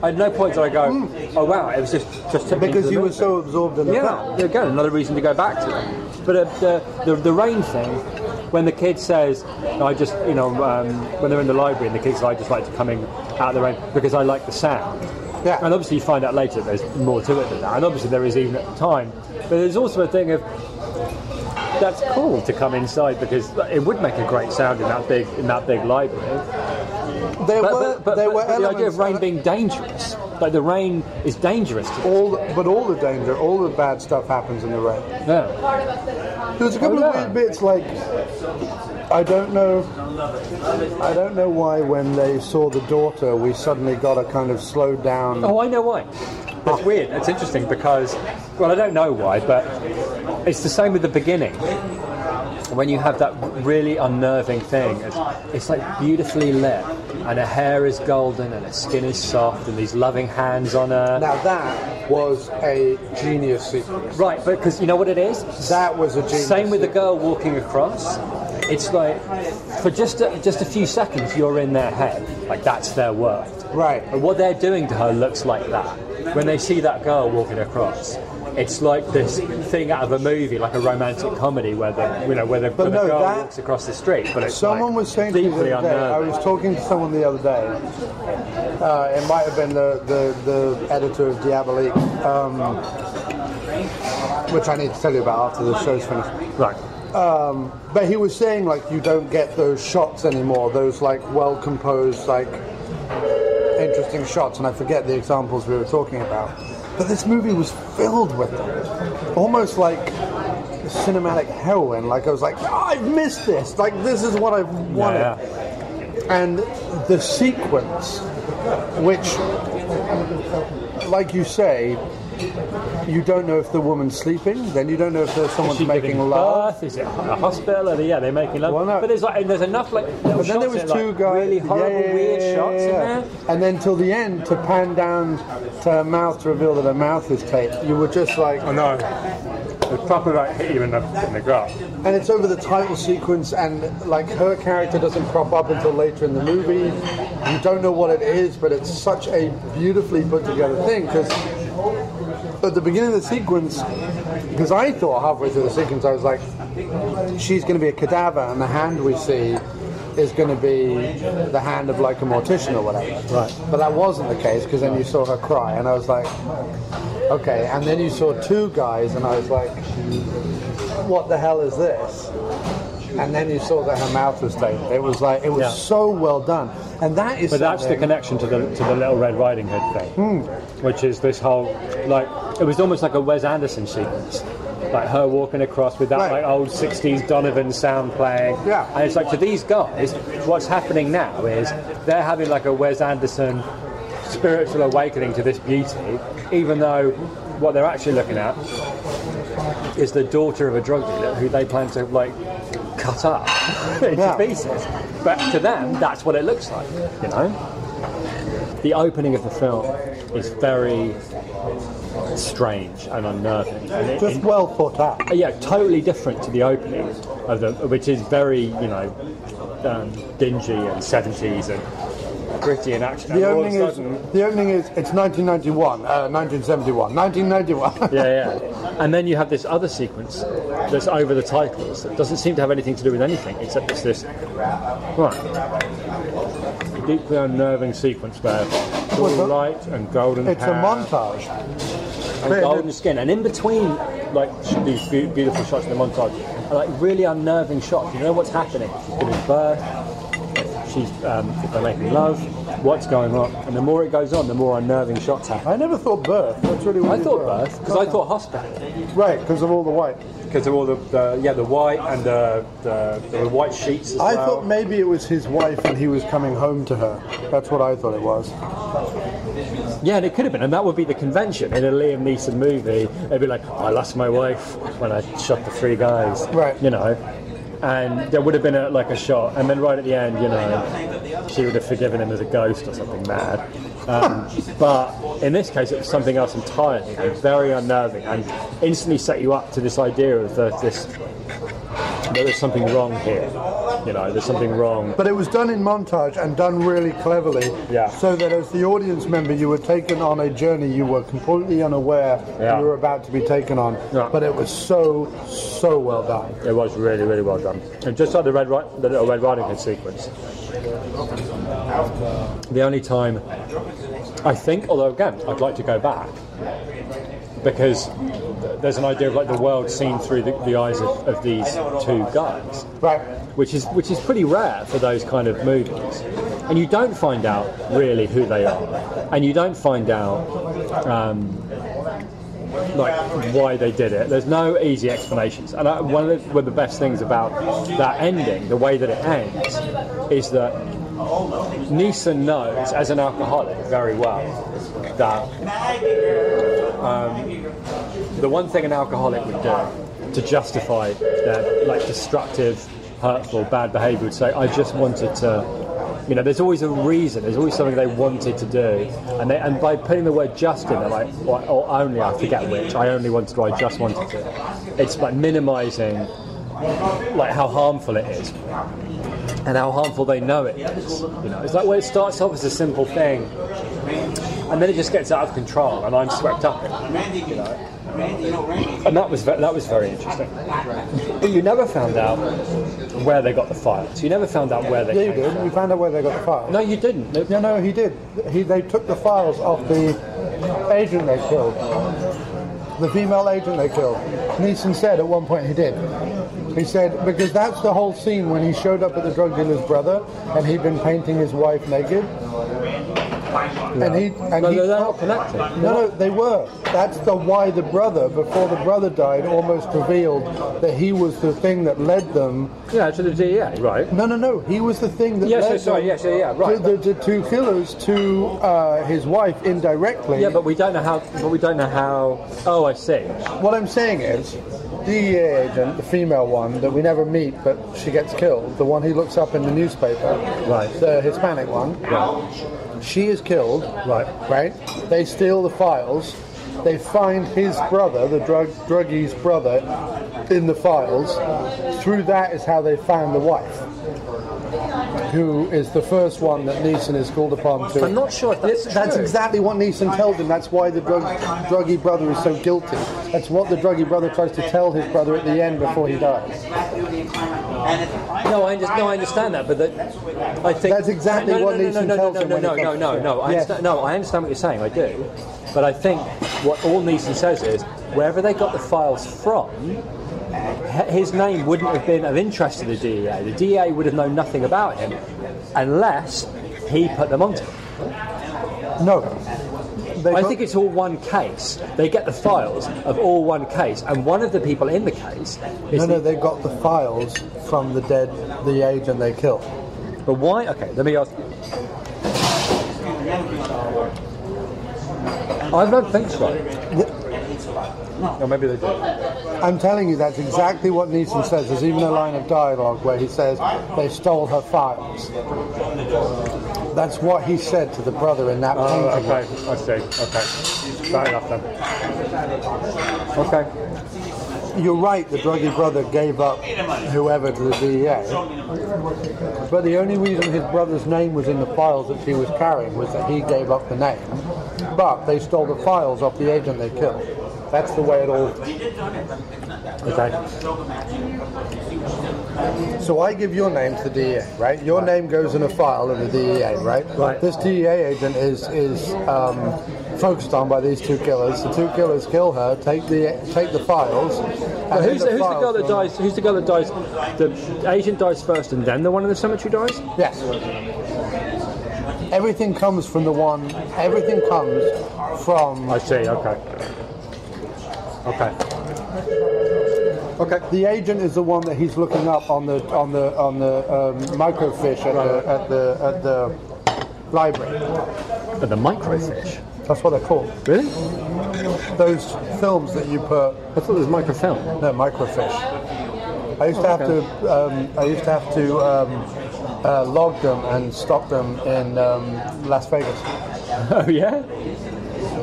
Speaker 3: had no point did I go, oh wow, it was just took me
Speaker 5: because
Speaker 3: to the
Speaker 5: you were
Speaker 3: movie.
Speaker 5: so absorbed in the film.
Speaker 3: Yeah, again, another reason to go back to it. But the rain thing, when the kid says, I just, when they're in the library and the kid's I just like to coming out of the rain because I like the sound.
Speaker 5: Yeah.
Speaker 3: And obviously you find out later there's more to it than that, and obviously there is even at the time. But there's also a thing of, that's cool to come inside because it would make a great sound in that big library.
Speaker 5: There were
Speaker 3: the idea of rain
Speaker 5: elements-
Speaker 3: being dangerous, like the rain is dangerous to
Speaker 5: all the danger, all the bad stuff happens in the rain.
Speaker 3: yeah.
Speaker 5: There was a couple of weird bits, like I don't know why when they saw the daughter, we suddenly got a kind of slowed down.
Speaker 3: Oh, I know why. It's weird. It's interesting because, well, I don't know why, but it's the same with the beginning. When you have that really unnerving thing, it's like beautifully lit, and her hair is golden, and her skin is soft, and these loving hands on her.
Speaker 5: Now that was a genius sequence.
Speaker 3: Right, because you know what it is?
Speaker 5: That was a genius.
Speaker 3: Same with the girl walking across. It's like, for just a few seconds, you're in their head. Like, that's their world.
Speaker 5: Right.
Speaker 3: And what they're doing to her looks like that. When they see that girl walking across, it's like this thing out of a movie, like a romantic comedy, where the girl walks across the street. But it's
Speaker 5: someone was saying to me
Speaker 3: deeply
Speaker 5: the other day. I
Speaker 3: unnerving.
Speaker 5: was talking to someone the other day. It might have been the editor of Diabolique, which I need to tell you about after the show's finished.
Speaker 3: Right.
Speaker 5: But he was saying, like, you don't get those shots anymore, those, like, well-composed, like, interesting shots, and I forget the examples we were talking about. But this movie was filled with them. Almost like cinematic heroin. Like, I was like, oh, I've missed this. Like, this is what I've wanted.
Speaker 3: Yeah.
Speaker 5: And the sequence, which, like you say, you don't know if the woman's sleeping, then you don't know if there's someone's
Speaker 3: Is she
Speaker 5: making
Speaker 3: giving
Speaker 5: love.
Speaker 3: birth? Is it a hospital? They're making love.
Speaker 5: Well, no.
Speaker 3: But there's enough like.
Speaker 5: But then there was two guys,
Speaker 3: really horrible, weird shots in there.
Speaker 5: And then till the end, to pan down to her mouth to reveal that her mouth is taped, you were just like,
Speaker 3: I know. It's proper like hit you in the gut.
Speaker 5: and it's over the title sequence, and like her character doesn't crop up until later in the movie. You don't know what it is, but it's such a beautifully put together thing, because at the beginning of the sequence, because I thought halfway through the sequence, I was like, she's going to be a cadaver, and the hand we see is going to be the hand of like a mortician or whatever.
Speaker 3: Right.
Speaker 5: But that wasn't the case, because then you saw her cry, and I was like, okay. And then you saw two guys, and I was like, what the hell is this? And then you saw that her mouth was taped. It was like, it was so well done. And that is
Speaker 3: But that's the
Speaker 5: something-
Speaker 3: connection to the Little Red Riding Hood thing, which is this whole like it was almost like a Wes Anderson sequence, like her walking across with that
Speaker 5: Right.
Speaker 3: like old '60s Donovan sound playing.
Speaker 5: Yeah.
Speaker 3: And it's like to these guys, what's happening now is they're having like a Wes Anderson spiritual awakening to this beauty, even though what they're actually looking at is the daughter of a drug dealer who they plan to like cut up into pieces. But to them, that's what it looks like, you know? The opening of the film is very strange and unnerving. And
Speaker 5: just well thought out.
Speaker 3: yeah, totally different to the opening of which is very, dingy and 70s and gritty and action.
Speaker 5: The
Speaker 3: And all of
Speaker 5: opening
Speaker 3: a
Speaker 5: is
Speaker 3: sudden-
Speaker 5: it's 1991.
Speaker 3: Yeah. And then you have this other sequence that's over the titles that doesn't seem to have anything to do with anything, except it's this deeply unnerving sequence where it's all light and golden
Speaker 5: It's a
Speaker 3: hair
Speaker 5: montage.
Speaker 3: and golden skin, and in between like these beautiful shots in the montage are like really unnerving shots. You know what's happening? She's giving birth. They're making love. What's going on? And the more it goes on, the more unnerving shots happen.
Speaker 5: I never thought birth. That's really weird.
Speaker 3: I thought
Speaker 5: as well.
Speaker 3: birth because I thought hospital.
Speaker 5: Right, because of all the white.
Speaker 3: Because of all the white and the white sheets as
Speaker 5: I
Speaker 3: well.
Speaker 5: thought maybe it was his wife and he was coming home to her. That's what I thought it was.
Speaker 3: Yeah, and it could have been, and that would be the convention in a Liam Neeson movie. They'd be like, I lost my wife when I shot the three guys.
Speaker 5: Right.
Speaker 3: You know. and there would have been a shot, and then right at the end, she would have forgiven him as a ghost or something mad. But in this case, it was something else entirely, and very unnerving, and instantly set you up to this idea of that there's something wrong here. There's something wrong.
Speaker 5: But it was done in montage and done really cleverly, so that as the audience member, you were taken on a journey you were completely unaware you were about to be taken on. Yeah. But it was so well done.
Speaker 3: It was really, really well done. And just like the little Red Riding Hood sequence, the only time I think, although again, I'd like to go back, because there's an idea of the world seen through the eyes of these two guys,
Speaker 5: right? Which
Speaker 3: is pretty rare for those kind of movies, and you don't find out really who they are, and you don't find out why they did it. There's no easy explanations, and one of the best things about that ending, the way that it ends, is that Neeson knows, as an alcoholic, very well that the one thing an alcoholic would do to justify their destructive, hurtful, bad behaviour would say, I just wanted to, there's always a reason, there's always something they wanted to do, and by putting the word just in, they're like, or only, I forget which, I only wanted to, I just wanted to. It's minimising how harmful it is, and how harmful they know it is. It's where it starts off as a simple thing, and then it just gets out of control, and I'm swept up in it. And that was very interesting. But you never found out where they got the files. You never found out where they came
Speaker 5: did.
Speaker 3: from.
Speaker 5: You found out where they got the files.
Speaker 3: No, you didn't.
Speaker 5: No, he did. They took the files off the agent they killed. The female agent they killed. Neeson said at one point he did. He said, because that's the whole scene when he showed up at the drug dealer's brother and he'd been painting his wife naked.
Speaker 3: No. They're not connected.
Speaker 5: No, they were. That's why the brother, before the brother died, almost revealed that he was the thing that led them.
Speaker 3: Yeah, to the J.E.A., right?
Speaker 5: No. He was the thing that led them.
Speaker 3: Right.
Speaker 5: The two killers to his wife indirectly.
Speaker 3: Yeah, but we don't know how. Oh, I see.
Speaker 5: What I'm saying is, the J.E.A. agent, the female one that we never meet, but she gets killed. The one he looks up in the newspaper.
Speaker 3: Right.
Speaker 5: The Hispanic one.
Speaker 3: Right.
Speaker 5: She is killed. Right. They steal the files. They find his brother, the druggie's brother, in the files. Through that is how they found the wife, who is the first one that Neeson is called upon to.
Speaker 3: I'm not sure if that's true.
Speaker 5: That's exactly what Neeson tells him. That's why the druggie brother is so guilty. That's what the druggie brother tries to tell his brother at the end before he dies.
Speaker 3: No, I understand that, but I think
Speaker 5: that's exactly what Neeson tells him.
Speaker 3: I understand what you're saying. I do, but I think what all Neeson says is wherever they got the files from, his name wouldn't have been of interest to the DEA. The DEA would have known nothing about him unless he put them onto him.
Speaker 5: No.
Speaker 3: I think it's all one case. They get the files of all one case, and one of the people in the case is
Speaker 5: they got the files from the agent they killed.
Speaker 3: But why? Okay, let me ask. I don't think so. Or maybe they do.
Speaker 5: I'm telling you, that's exactly what Neeson says. There's even a line of dialogue where he says they stole her files. That's what he said to the brother in that painting.
Speaker 3: Okay, I see. Okay, fair enough then. Okay.
Speaker 5: You're right, the druggie brother gave up whoever to the DEA. But the only reason his brother's name was in the files that he was carrying was that he gave up the name. But they stole the files off the agent they killed. That's the way it all...
Speaker 3: Okay.
Speaker 5: So I give your name to the DEA, right? Your name goes in a file of the DEA, right?
Speaker 3: Right.
Speaker 5: This DEA agent is focused on by these two killers. The two killers kill her, take the files.
Speaker 3: But who's the girl that dies? Who's the girl that dies? The agent dies first, and then the one in the cemetery dies.
Speaker 5: Yes. Everything comes from the one. Everything comes from.
Speaker 3: I see. Okay.
Speaker 5: The agent is the one that he's looking up on the microfiche at the library.
Speaker 3: At the microfiche.
Speaker 5: That's what they're called.
Speaker 3: Really?
Speaker 5: Those films that you put.
Speaker 3: I thought it was microfilm.
Speaker 5: No, microfiche. I used to have to log them and stock them in Las Vegas.
Speaker 3: Oh yeah?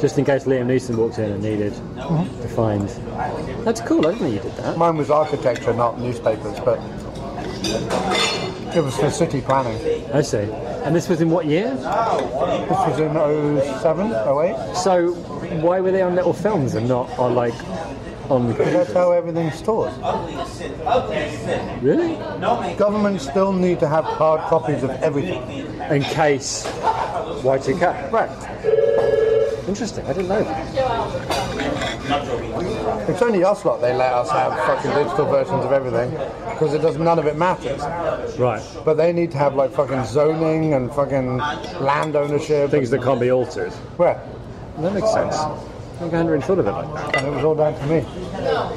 Speaker 3: Just in case Liam Neeson walked in and needed to find. That's cool, I didn't know you did that.
Speaker 5: Mine was architecture, not newspapers, but it was for city planning.
Speaker 3: I see. And this was in what year?
Speaker 5: This was in 07, 08.
Speaker 3: So why were they on little films and not on on the
Speaker 5: Because that's how everything's stored.
Speaker 3: Really?
Speaker 5: Governments still need to have hard copies of everything.
Speaker 3: In case Y2K.
Speaker 5: Right.
Speaker 3: Interesting, I didn't know that.
Speaker 5: It's only us lot they let us have fucking digital versions of everything because none of it matters.
Speaker 3: Right.
Speaker 5: But they need to have like fucking zoning and fucking land ownership.
Speaker 3: Things that can't be altered.
Speaker 5: Right.
Speaker 3: That makes sense. I hadn't really thought of it like that.
Speaker 5: And it was all down to me.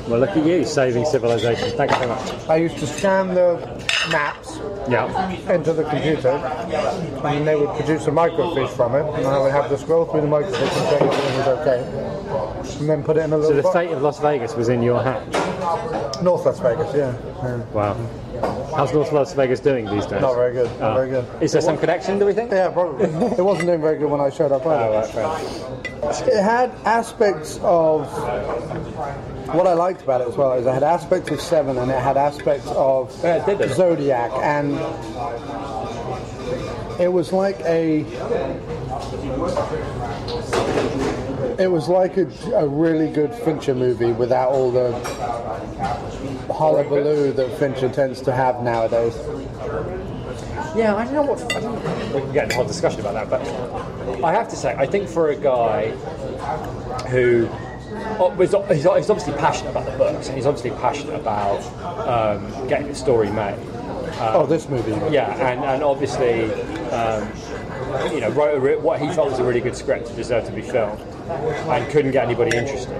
Speaker 3: Well, look at you, saving civilization. Thanks so much.
Speaker 5: I used to scan the maps
Speaker 3: Yeah.
Speaker 5: into the computer and they would produce a microfiche from it and I would have to scroll through the microfiche and check everything was okay and then put it in a little
Speaker 3: So the
Speaker 5: box.
Speaker 3: fate of Las Vegas was in your hand?
Speaker 5: North Las Vegas, yeah.
Speaker 3: Wow. How's North Las Vegas doing these days?
Speaker 5: Not very good, not very good.
Speaker 3: Is there some connection, do we think?
Speaker 5: Yeah, probably. It wasn't doing very good when I showed up either.
Speaker 3: Oh, right, fair.
Speaker 5: It had aspects of... What I liked about it as well is it had aspects of Seven and it had aspects of Zodiac, and it was like a really good Fincher movie without all the hullabaloo that Fincher tends to have nowadays.
Speaker 3: Yeah, I don't know what... we can get into a whole discussion about that, but I have to say, I think for a guy who... he's obviously passionate about the books, and he's obviously passionate about getting the story made.
Speaker 5: This movie.
Speaker 3: Yeah, and obviously, wrote what he felt was a really good script that deserved to be filmed, and couldn't get anybody interested.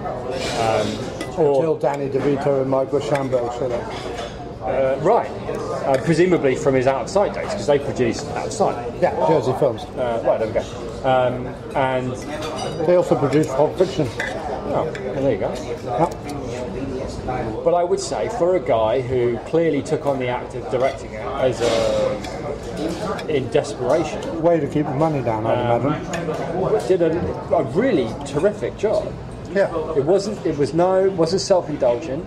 Speaker 5: Until Danny DeVito and Michael Shambo showed up.
Speaker 3: Right. Presumably from his Out of Sight days, because they produced Out of Sight.
Speaker 5: Yeah, Jersey Films.
Speaker 3: Right, there we go. And
Speaker 5: they also produced Pulp Fiction.
Speaker 3: Oh, well, there you go.
Speaker 5: Yep.
Speaker 3: But I would say, for a guy who clearly took on the act of directing it as in desperation,
Speaker 5: way to keep the money down, I'd imagine,
Speaker 3: did a really terrific job.
Speaker 5: Yeah,
Speaker 3: it wasn't self-indulgent.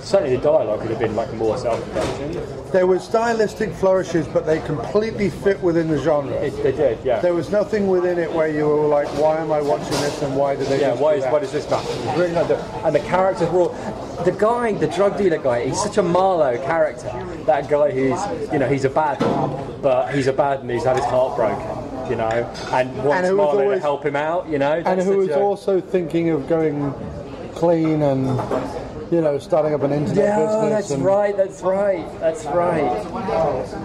Speaker 3: Certainly the dialogue could have been more self-indulgent.
Speaker 5: There were stylistic flourishes, but they completely fit within the genre.
Speaker 3: They did, yeah.
Speaker 5: There was nothing within it where you were like, why am I watching this and why do they do that?
Speaker 3: Why does this matter? Really and the characters were all... The drug dealer guy, he's such a Marlowe character. That guy who's, he's a bad man, but he's a bad man who's had his heart broken. And wants Marlowe to help him out,
Speaker 5: And who was also thinking of going clean and, starting up an internet business.
Speaker 3: That's right.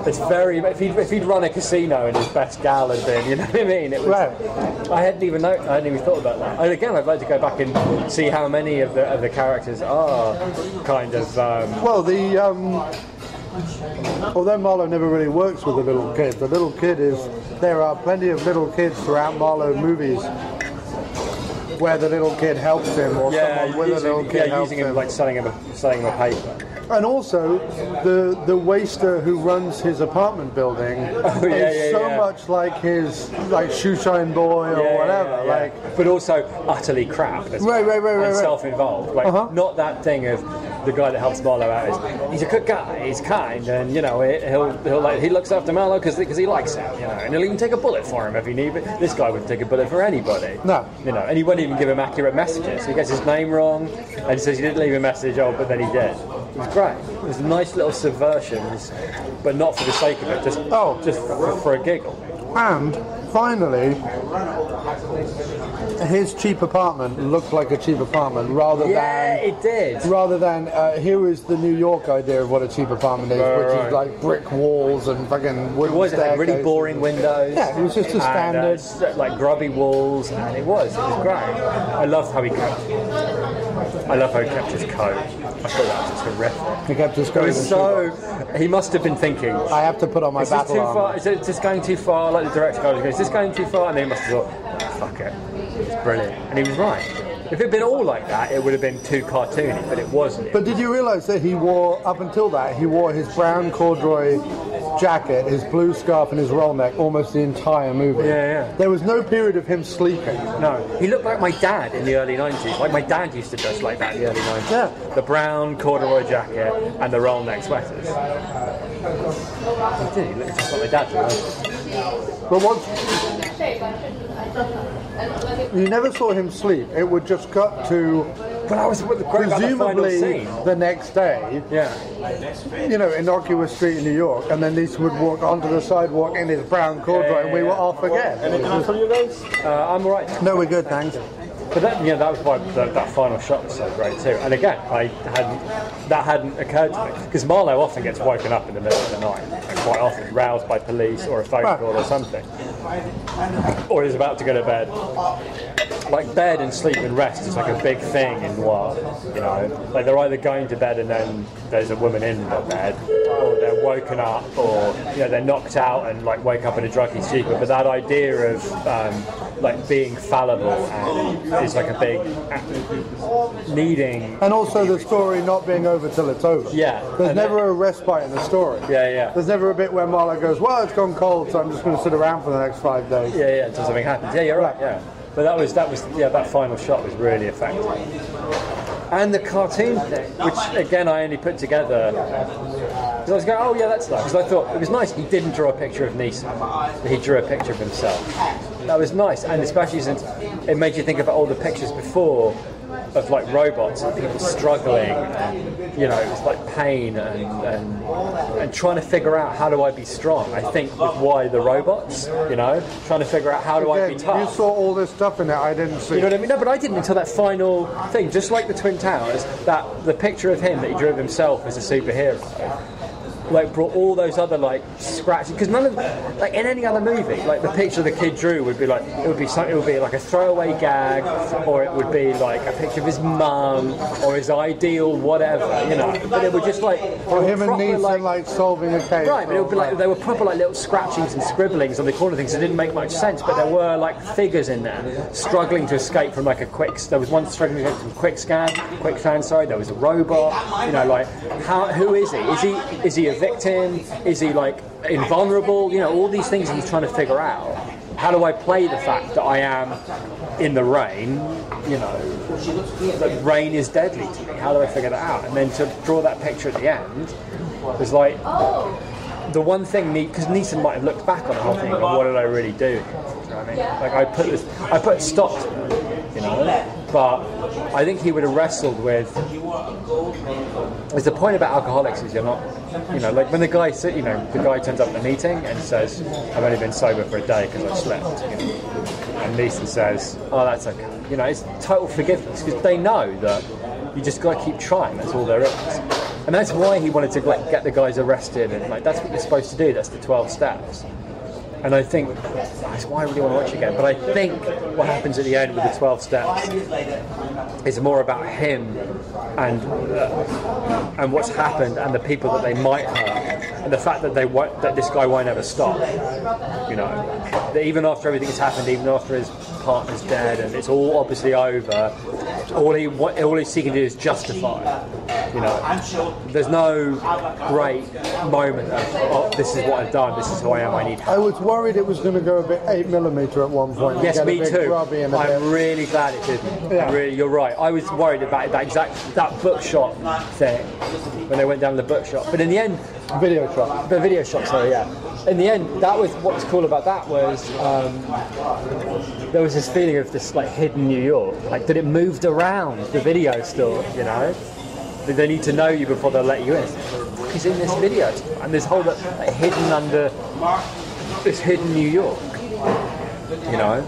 Speaker 3: It's very... If he'd run a casino and his best gal had been, you know what I mean? It was, right. I hadn't even thought about that. And again, I'd like to go back and see how many of the characters are kind of...
Speaker 5: Although Marlowe never really works with the little kid, there are plenty of little kids throughout Marlowe movies where the little kid helps him, or someone with a little kid helps him.
Speaker 3: Selling him a paper.
Speaker 5: And also, the waster who runs his apartment building is so much like his shoeshine boy or whatever.
Speaker 3: Yeah. But also utterly crap.
Speaker 5: Right.
Speaker 3: Self-involved. Not that thing of the guy that helps Marlowe out. He's a good guy. He's kind, and he looks after Marlowe because he likes him. And he'll even take a bullet for him if he needs it. This guy wouldn't take a bullet for anybody.
Speaker 5: No.
Speaker 3: And he won't even give him accurate messages. He gets his name wrong, and he says he didn't leave a message. But then he did. It was great. It was nice little subversions, but not for the sake of it, just for a giggle.
Speaker 5: And finally, his cheap apartment looked like a cheap apartment rather than here is the New York idea of what a cheap apartment is, which is like brick walls and fucking wooden staircases.
Speaker 3: It had really boring windows.
Speaker 5: Yeah, it was just a standard,
Speaker 3: grubby walls, and it was great. I loved how he kept his coat. I thought that was terrific.
Speaker 5: He kept his coat.
Speaker 3: He must have been thinking,
Speaker 5: I have to put on my battle armor.
Speaker 3: Is it just going too far? Like the director goes, is this going too far? And then he must have thought, fuck it. It's brilliant. And he was right. If it had been all like that, it would have been too cartoony, but it wasn't.
Speaker 5: But did you realise that he wore, up until that, he wore his brown corduroy jacket, his blue scarf and his roll neck almost the entire movie?
Speaker 3: Yeah.
Speaker 5: There was no period of him sleeping.
Speaker 3: No. He looked like my dad in the early 90s. Like my dad used to dress like that in the early 90s.
Speaker 5: Yeah.
Speaker 3: The brown corduroy jacket and the roll neck sweaters. He did. He looked just like my dad.
Speaker 5: But once you never saw him sleep, it would just cut to
Speaker 3: But I was great about the final
Speaker 5: presumably
Speaker 3: scene.
Speaker 5: the next day,
Speaker 3: Yeah.
Speaker 5: innocuous street in New York, and then Neeson would walk onto the sidewalk in his brown corduroy, and we were off again.
Speaker 4: Anything else for you guys?
Speaker 3: I'm alright.
Speaker 5: No, we're good, thanks.
Speaker 3: But that was why that final shot was so great too. And again, that hadn't occurred to me because Marlowe often gets woken up in the middle of the night, and quite often roused by police or a phone call or something, or is about to go to bed. Like bed and sleep and rest is like a big thing in noir. Like they're either going to bed and then there's a woman in the bed, or they're woken up, or they're knocked out and like wake up in a druggy stupor. But that idea of like being fallible is like a big needing.
Speaker 5: And also the story not being over till it's over.
Speaker 3: Yeah.
Speaker 5: There's never a respite in the story.
Speaker 3: Yeah.
Speaker 5: There's never a bit where Marlowe goes, well, it's gone cold, so I'm just going to sit around for the next 5 days.
Speaker 3: Yeah, until something happens. Yeah, you're right. Yeah. But that final shot was really effective. And the cartoon thing, which again I only put together because I was going, oh yeah, that's nice. Because I thought it was nice. He didn't draw a picture of Neeson. He drew a picture of himself. That was nice, and especially since it made you think about all the pictures before of like robots and people struggling, and it's like pain and trying to figure out how do I be strong. I think with Why the Robots, trying to figure out how do I be tough.
Speaker 5: You saw all this stuff in it I didn't see.
Speaker 3: You know what I mean? No, but I didn't until that final thing. Just like the Twin Towers, that the picture of him that he drew of himself as a superhero. Like brought all those other like scratches, because none of like in any other movie, like the picture the kid drew would be like it would be like a throwaway gag, or it would be like a picture of his mum or his ideal whatever, But it would just like
Speaker 5: or him and Neeson like solving a case.
Speaker 3: Right, but it would be like they were proper like little scratchings and scribblings on the corner things that didn't make much sense, but there were like figures in there struggling to escape from like a quick. There was one struggling to escape from quicksand. There was a robot. Who is he? Is he a victim? Is he like invulnerable? All these things he's trying to figure out. How do I play the fact that I am in the rain? That rain is deadly to me. How do I figure that out? And then to draw that picture at the end was like the one thing, because Neeson might have looked back on the whole thing and what did I really do? You know what I mean? Like I put stop to it, but I think he would have wrestled with. There's the point about alcoholics is you're not, like when the guy turns up at the meeting and says, I've only been sober for a day because I slept, and Neeson says, oh, that's okay. It's total forgiveness because they know that you just got to keep trying. That's all there is. And that's why he wanted to get the guys arrested, and like that's what you're supposed to do. That's the 12 steps. And I think that's why I really want to watch it again. But I think what happens at the end with the 12 steps is more about him and what's happened and the people that they might hurt, and the fact that that this guy won't ever stop. That even after everything has happened, even after his partner's dead and it's all obviously over, all he's seeking to do is justify. There's no great moment of this is what I've done, this is who I am, I need help.
Speaker 5: I was worried it was going to go a bit 8mm at one point.
Speaker 3: Yes, me too. I'm really glad it didn't. Yeah. You're right. I was worried about that bookshop thing when they went down the bookshop. But in the end,
Speaker 5: the video shop.
Speaker 3: Sorry, yeah. In the end, that was what was cool about that was there was this feeling of this like hidden New York, like that it moved around the video store. They need to know you before they'll let you in. What the fuck is in this video store? And this whole hidden under this hidden New York.
Speaker 5: Yeah.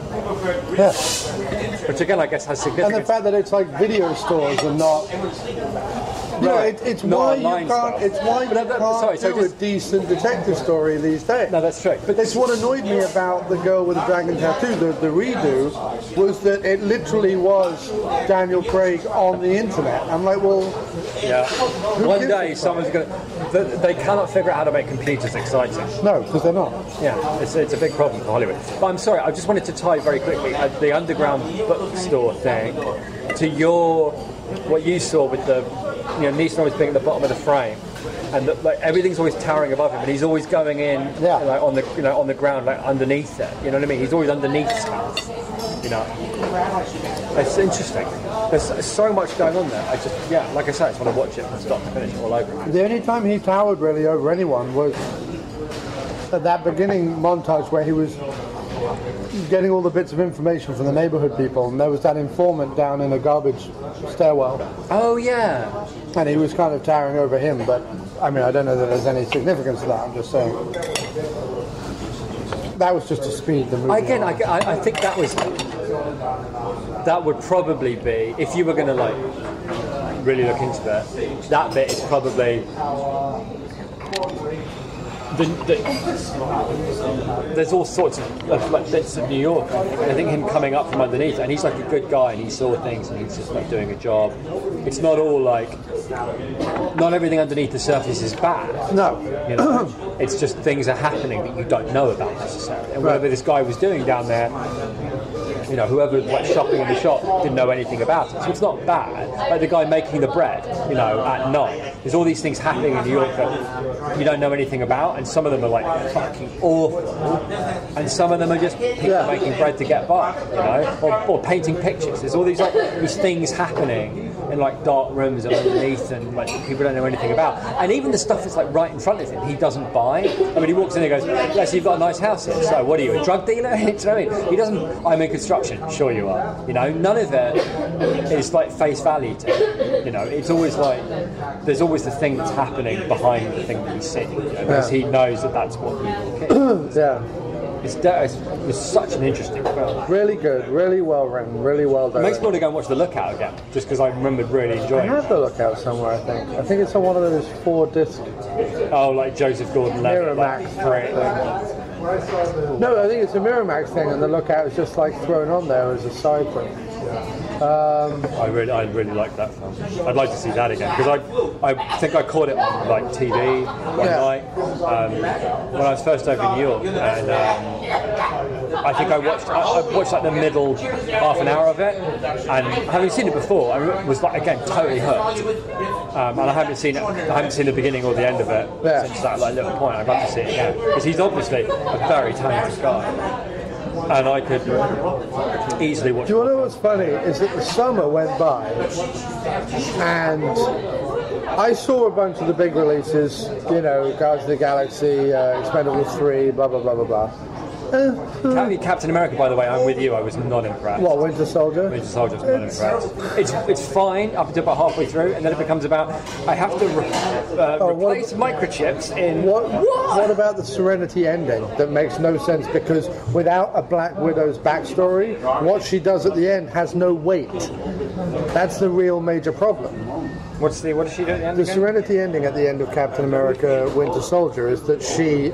Speaker 3: Which again, I guess has significance.
Speaker 5: And the fact that it's like video stores and not. It's why you can't. It's why you can't do a decent detective story these days.
Speaker 3: No, that's true.
Speaker 5: But it's what annoyed me about The Girl with the Dragon Tattoo. The redo was that it literally was Daniel Craig on the internet. I'm like, well,
Speaker 3: yeah. One day someone's gonna. they cannot figure out how to make computers exciting.
Speaker 5: No, because they're not.
Speaker 3: Yeah, it's a big problem for Hollywood. But I'm sorry, I just wanted to tie very quickly the underground bookstore thing to what you saw with the Neeson always being at the bottom of the frame, and everything's always towering above him, and he's always going in on the ground, like underneath it. You know what I mean? He's always underneath stuff. It's interesting. There's so much going on there. Like I said, I just want to watch it from start to finish all over.
Speaker 5: The only time he towered really over anyone was at that beginning montage where he was getting all the bits of information from the neighborhood people, and there was that informant down in a garbage stairwell.
Speaker 3: Oh yeah.
Speaker 5: And he was kind of towering over him, but I mean, I don't know that there's any significance to that. I'm just saying that was just to speed the movie.
Speaker 3: Again, I think that would probably be, if you were going to really look into it, that bit is probably there's all sorts of bits of New York. I think him coming up from underneath, and he's like a good guy, and he saw things, and he's just doing a job. It's not all not everything underneath the surface is bad.
Speaker 5: No,
Speaker 3: it's just things are happening that you don't know about necessarily. And whatever this guy was doing down there, whoever was shopping in the shop didn't know anything about it. So it's not bad. Like the guy making the bread, at night. There's all these things happening in New York that you don't know anything about, and some of them are fucking awful, and some of them are just people making bread to get by, or painting pictures. There's all these things happening in dark rooms and underneath, and people don't know anything about. And even the stuff that's right in front of him, he doesn't buy. I mean, he walks in and goes, "Yes, you've got a nice house here. So what are you, a drug dealer?" Do you know what I mean? He doesn't. "I'm in construction." Sure you are. None of it is face value to it. It's always there's always the thing that's happening behind the thing that we see, because he knows that that's what people care.
Speaker 5: Yeah.
Speaker 3: It's such an interesting film.
Speaker 5: Really good, really well written, really well done.
Speaker 3: It makes me want to go and watch The Lookout again, just because I remembered really enjoying it.
Speaker 5: I have The Lookout somewhere, I think. I think it's on one of those 4-disc.
Speaker 3: Oh, like Joseph Gordon-Levitt.
Speaker 5: Miramax. No, I think it's a Miramax thing, and The Lookout is just thrown on there as a side thing.
Speaker 3: I really like that film. I'd like to see that again, because I think I caught it on TV one night when I was first over in New York, and I think I watched the middle half an hour of it, and having seen it before, I was again totally hooked. And I haven't seen the beginning or the end of it since that little point. I'd love to see it again, because he's obviously a very talented guy. And I could easily watch.
Speaker 5: Do you want to know what's funny? Is that the summer went by, and I saw a bunch of the big releases. Guardians of the Galaxy, Expendables 3, blah blah blah blah blah.
Speaker 3: Captain America, by the way, I'm with you. I was not impressed.
Speaker 5: What, Winter Soldier?
Speaker 3: Winter Soldier was not impressed. It's fine up until about halfway through, and then it becomes about I have to replace microchips in.
Speaker 5: What about the Serenity ending that makes no sense, because without a Black Widow's backstory, what she does at the end has no weight. That's the real major problem.
Speaker 3: What does she do at the end?
Speaker 5: The Serenity ending at the end of Captain America Winter Soldier is that she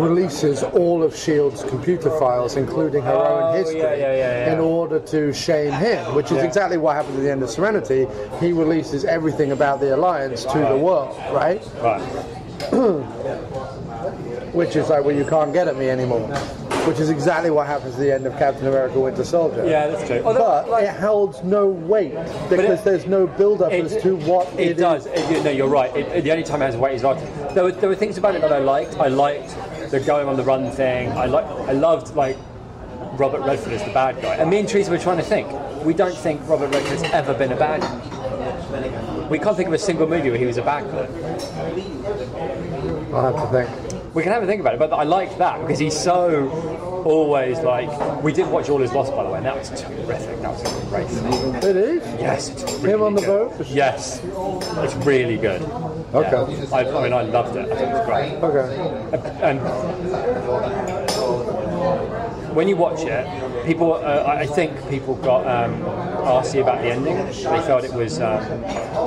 Speaker 5: releases all of S.H.I.E.L.D.'s computer files, including her own history, in order to shame him, which is exactly what happens at the end of Serenity. He releases everything about the Alliance to the world, right?
Speaker 3: Right.
Speaker 5: Which is you can't get at me anymore. Which is exactly what happens at the end of Captain America Winter Soldier.
Speaker 3: Yeah, that's true.
Speaker 5: But it holds no weight, because there's no build-up as to what it
Speaker 3: does.
Speaker 5: is.
Speaker 3: No, you're right. The only time it has weight is there were things about it that I liked. I liked the going on the run thing. I loved Robert Redford as the bad guy. And me and Teresa were trying to think. We don't think Robert Redford's ever been a bad guy. We can't think of a single movie where he was a bad guy.
Speaker 5: I'll have to think.
Speaker 3: We can have a think about it, but I liked that because he's so always we did watch All Is Lost, by the way, and that was terrific. That was a great film.
Speaker 5: It is?
Speaker 3: Yes, it's really
Speaker 5: Him on the
Speaker 3: good.
Speaker 5: boat?
Speaker 3: Yes, it's really good.
Speaker 5: Okay.
Speaker 3: Yeah. I loved it. I thought it was great.
Speaker 5: Okay.
Speaker 3: And when you watch it, people, I think people got arsy about the ending. They felt it was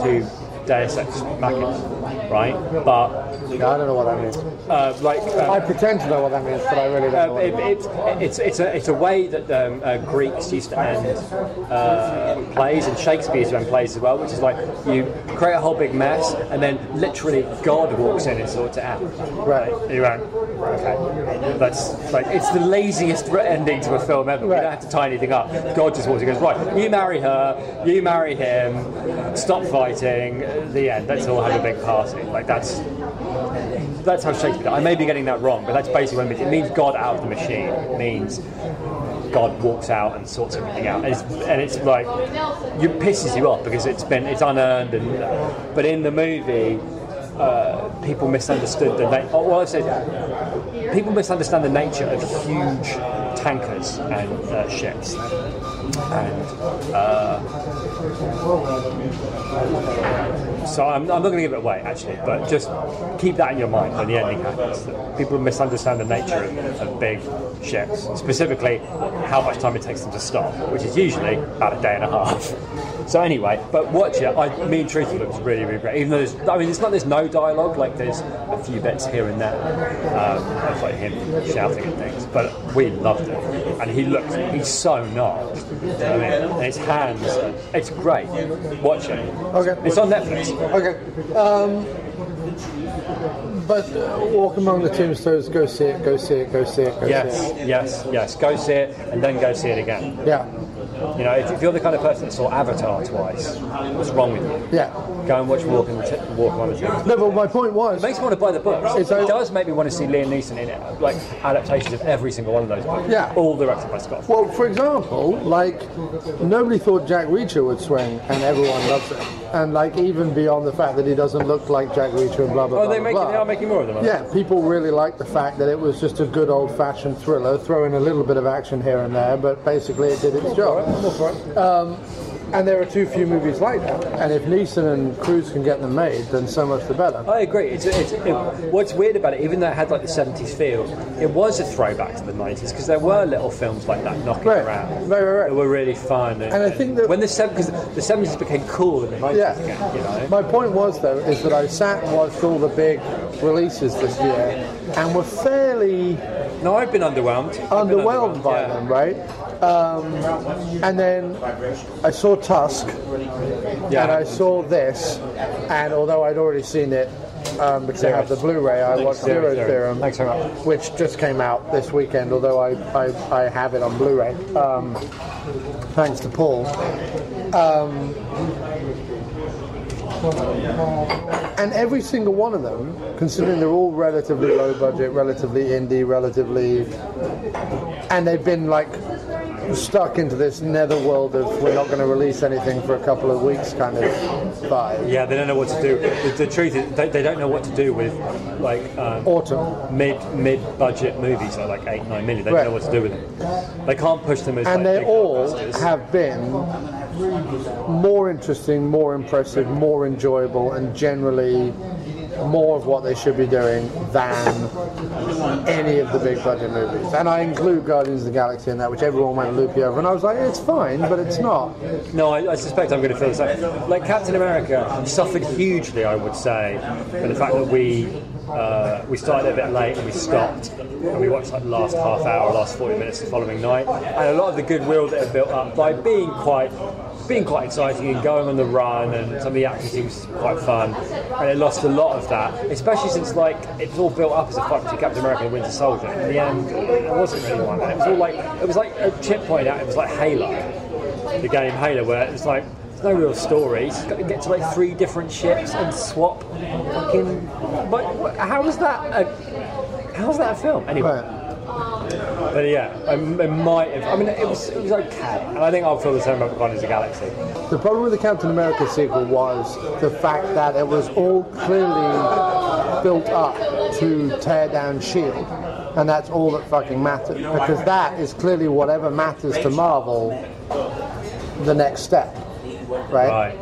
Speaker 3: too Deus Ex Machina. right? But
Speaker 5: Yeah, I don't know what that means. I pretend to know what that means, but I really don't know what it means.
Speaker 3: It's a way that Greeks used to end plays, and Shakespeare used to end plays as well, which is like you create a whole big mess, and then literally God walks in and sorts it out.
Speaker 5: Right.
Speaker 3: You went, okay. That's like, it's the laziest ending to a film ever.
Speaker 5: Right.
Speaker 3: You don't have to tie anything up. God just walks in and goes, right, you marry her, you marry him, stop fighting, the end. Let's all have a big party. Like that's how Shakespeare. I may be getting that wrong, but that's basically what it means. It means God out of the machine. It means God walks out and sorts everything out, and it's like it pisses you off because it's unearned. But in the movie, people misunderstood people misunderstand the nature of huge tankers and ships, and so I'm not going to give it away actually, but just keep that in your mind when the ending happens. People misunderstand the nature of big ships, specifically how much time it takes them to stop, which is usually about a day and a half. So anyway, but watch it. Truthfully, it was really, really great. Even though it's not there's no dialogue, like there's a few bits here and there of like him shouting at things, but we loved it, and he's so gnarled. You know what I mean? And his hands, it's great. Watch it.
Speaker 5: Okay.
Speaker 3: It's on Netflix.
Speaker 5: Okay. But Walk Among the Tombstones, go see it, go see it, go see it, go see it.
Speaker 3: Yes. Go see it, and then go see it again.
Speaker 5: Yeah.
Speaker 3: You know, if you're the kind of person that saw Avatar twice, what's wrong with you?
Speaker 5: Yeah.
Speaker 3: Go and watch Walk Among the Tombstones.
Speaker 5: No, but my point was...
Speaker 3: It makes me want to buy the books. It does make me want to see Liam Neeson in it, like adaptations of every single one of those books.
Speaker 5: Yeah.
Speaker 3: All directed by Scott.
Speaker 5: Well, for example, like, nobody thought Jack Reacher would swing, and everyone loves it. And, like, even beyond the fact that he doesn't look like Jack Reacher and blah, blah, blah,
Speaker 3: they are making more of them,
Speaker 5: yeah, people really like the fact that it was just a good old-fashioned thriller, throw in a little bit of action here and there, but basically it did its job. And there are too few movies like that. And if Neeson and Cruise can get them made, then so much the better.
Speaker 3: I agree. What's weird about it, even though it had like the 70s feel, it was a throwback to the 90s, because there were little films like that knocking around.
Speaker 5: Right.
Speaker 3: That were really fun.
Speaker 5: And I think that...
Speaker 3: because the 70s became cool in the 90s again, you know?
Speaker 5: My point was, though, is that I sat and watched all the big releases this year, and were fairly...
Speaker 3: No, I've been underwhelmed.
Speaker 5: By them, right? And then I saw Tusk, and I saw this, and although I'd already seen it because I have the Blu-ray, I watched Zero Theorem,
Speaker 3: Thanks very much.
Speaker 5: which just came out this weekend, although I have it on Blu-ray, thanks to Paul. And every single one of them, considering they're all relatively low budget, relatively indie, and they've been like stuck into this netherworld of we're not going to release anything for a couple of weeks kind of vibe.
Speaker 3: Yeah, they don't know what to do. The truth is, they don't know what to do with like
Speaker 5: autumn
Speaker 3: mid-budget movies that are like 8-9 million. They don't know what to do with them. They can't push them as.
Speaker 5: And
Speaker 3: like,
Speaker 5: they
Speaker 3: big
Speaker 5: all
Speaker 3: blockbusters.
Speaker 5: have been more interesting, more impressive, more enjoyable, and generally more of what they should be doing than any of the big budget movies. And I include Guardians of the Galaxy in that, which everyone went loopy over, and I was like, it's fine, but it's not.
Speaker 3: No, I suspect I'm going to feel the same. Like Captain America suffered hugely, I would say, from the fact that we started a bit late and we stopped, and we watched like the last half hour, last 40 minutes the following night, and a lot of the goodwill that had built up by being quite exciting and going on the run, and some of the action seems quite fun, and it lost a lot of that, especially since like it's all built up as a fight between Captain America and Winter Soldier. In the end, it wasn't really one. It was like Chip pointed out, it was like Halo, the game Halo, where it's like there's no real story. You've got to get to like 3 different ships and swap fucking. But how was that a film anyway?
Speaker 5: Right.
Speaker 3: But yeah, it might have. I mean, it was okay, and I think I'll feel the same about Guardians of the Galaxy.
Speaker 5: The problem with the Captain America sequel was the fact that it was all clearly built up to tear down S.H.I.E.L.D., and that's all that fucking mattered, because that is clearly whatever matters to Marvel, the next step, right?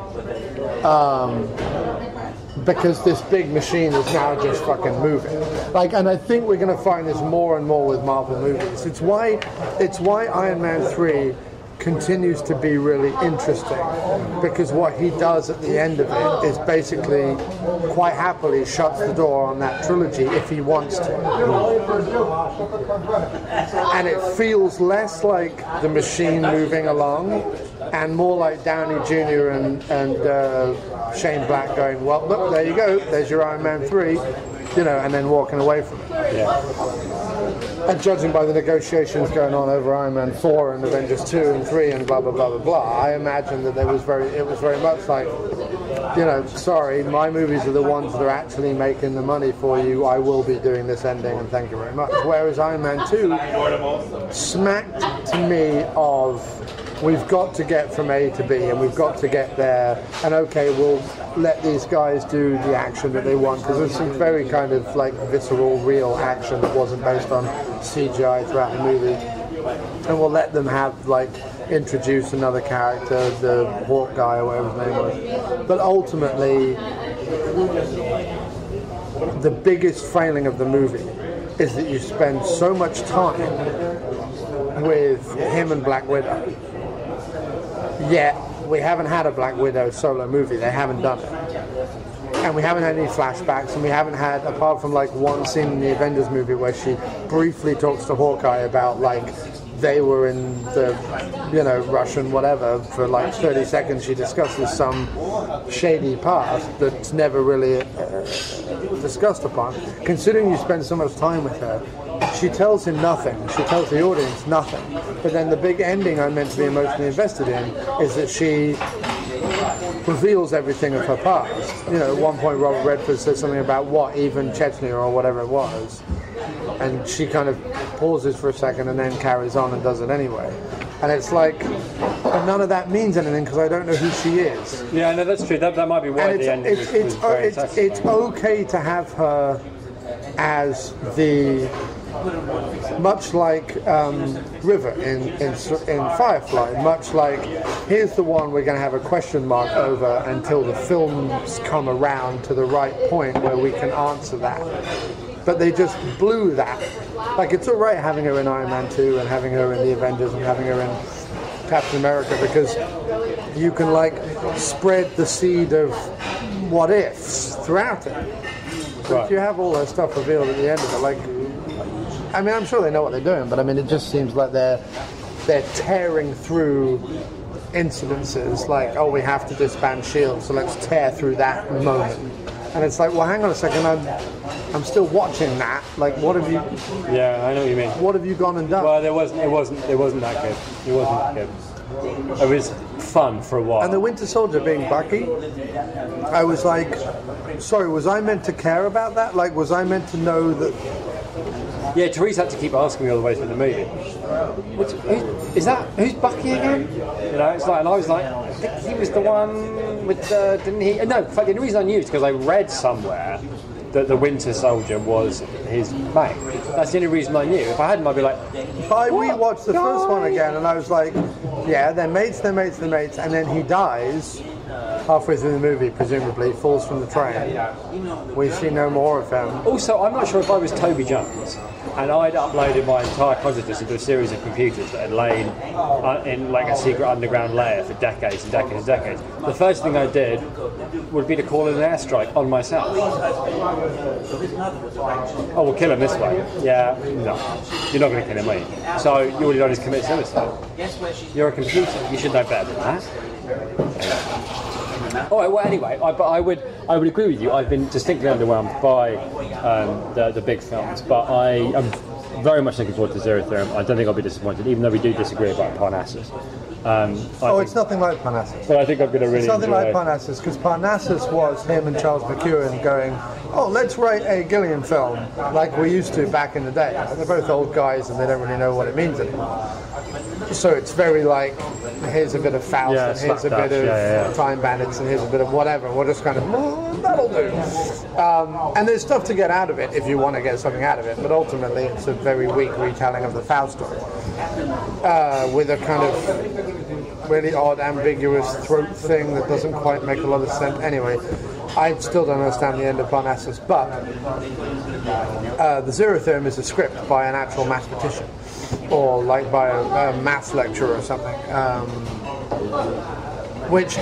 Speaker 5: Because this big machine is now just fucking moving. And I think we're going to find this more and more with Marvel movies. It's why Iron Man 3 continues to be really interesting, because what he does at the end of it is basically quite happily shuts the door on that trilogy if he wants to. And it feels less like the machine moving along and more like Downey Jr. and Shane Black going, well, look, there you go, there's your Iron Man 3, you know, and then walking away from it.
Speaker 3: Yeah.
Speaker 5: And judging by the negotiations going on over Iron Man 4 and Avengers 2 and 3 and blah, blah, blah, blah, blah, I imagine that it was very much like, you know, sorry, my movies are the ones that are actually making the money for you. I will be doing this ending, and thank you very much. Whereas Iron Man 2 smacked to me of, we've got to get from A to B, and we've got to get there, and okay, we'll let these guys do the action that they want, because there's some very kind of like visceral, real action that wasn't based on CGI throughout the movie, and we'll let them have like introduce another character, the Hawk guy or whatever his name was. But ultimately, the biggest failing of the movie is that you spend so much time with him and Black Widow, yet we haven't had a Black Widow solo movie. They haven't done it. And we haven't had any flashbacks, and we haven't had, apart from like one scene in the Avengers movie where she briefly talks to Hawkeye about like they were in the, you know, Russian whatever for like 30 seconds. She discusses some shady past that's never really discussed upon. Considering you spend so much time with her, she tells him nothing. She tells the audience nothing. But then the big ending I'm meant to be emotionally invested in is that she reveals everything of her past. You know, at one point Robert Redford says something about what, even Chechnya or whatever it was. And she kind of pauses for a second and then carries on and does it anyway. And it's like, but none of that means anything because I don't know who she is.
Speaker 3: Yeah, no, that's true. That might be why the ending was very satisfying.
Speaker 5: It's okay to have her as the, much like River in Firefly, much like, here's the one we're going to have a question mark over until the films come around to the right point where we can answer that. But they just blew that. Like, it's all right having her in Iron Man 2 and having her in the Avengers and having her in Captain America, because you can like spread the seed of what ifs throughout it. But if you have all that stuff revealed at the end of it, like, I mean, I'm sure they know what they're doing, but I mean, it just seems like they're tearing through incidences, like, oh, we have to disband S.H.I.E.L.D., so let's tear through that moment. And it's like, well, hang on a second, I'm still watching that. Like, what have you?
Speaker 3: Yeah, I know what you mean.
Speaker 5: What have you gone and done?
Speaker 3: Well, it wasn't that good. It wasn't that good. It was fun for a while.
Speaker 5: And the Winter Soldier being Bucky, I was like, sorry, was I meant to care about that? Like, was I meant to know that?
Speaker 3: Yeah, Therese had to keep asking me all the way through the movie. Who's Bucky again? You know, it's like, and I was like, I think he was the one with didn't he? No, the only reason I knew is because I read somewhere that the Winter Soldier was his mate. That's the only reason I knew. If I hadn't, I'd be like,
Speaker 5: I rewatched the first one again, and I was like, yeah, they're mates, and then he dies halfway through the movie, presumably, falls from the train. We see no more of him.
Speaker 3: Also, I'm not sure if I was Toby Jones and I'd uploaded my entire consciousness into a series of computers that had lain in like a secret underground layer for decades and decades and decades. The first thing I did would be to call in an airstrike on myself. Oh, we'll kill him this way. Yeah, no. You're not going to kill him, are you? So you already done is commit suicide. You're a computer. You should know better than that. All right. Well, anyway, but I would agree with you. I've been distinctly underwhelmed by the big films, but I am very much looking forward to Zero Theorem. I don't think I'll be disappointed, even though we do disagree about Parnassus.
Speaker 5: It's nothing like Parnassus.
Speaker 3: But I think I'm going to really.
Speaker 5: It's nothing like Parnassus, because Parnassus was him and Charles McEwan going, oh, let's write a Gillian film like we used to back in the day. They're both old guys and they don't really know what it means anymore. So it's very like, here's a bit of Faust, and here's a bit of Time Bandits, and here's a bit of whatever. We're just kind of, that'll do. And there's stuff to get out of it if you want to get something out of it, but ultimately it's a very weak retelling of the Faust story. With a kind of really odd, ambiguous throat thing that doesn't quite make a lot of sense. Anyway, I still don't understand the end of Parnassus, but the Zero Theorem is a script by an actual mathematician, or like by a maths lecturer or something. Which,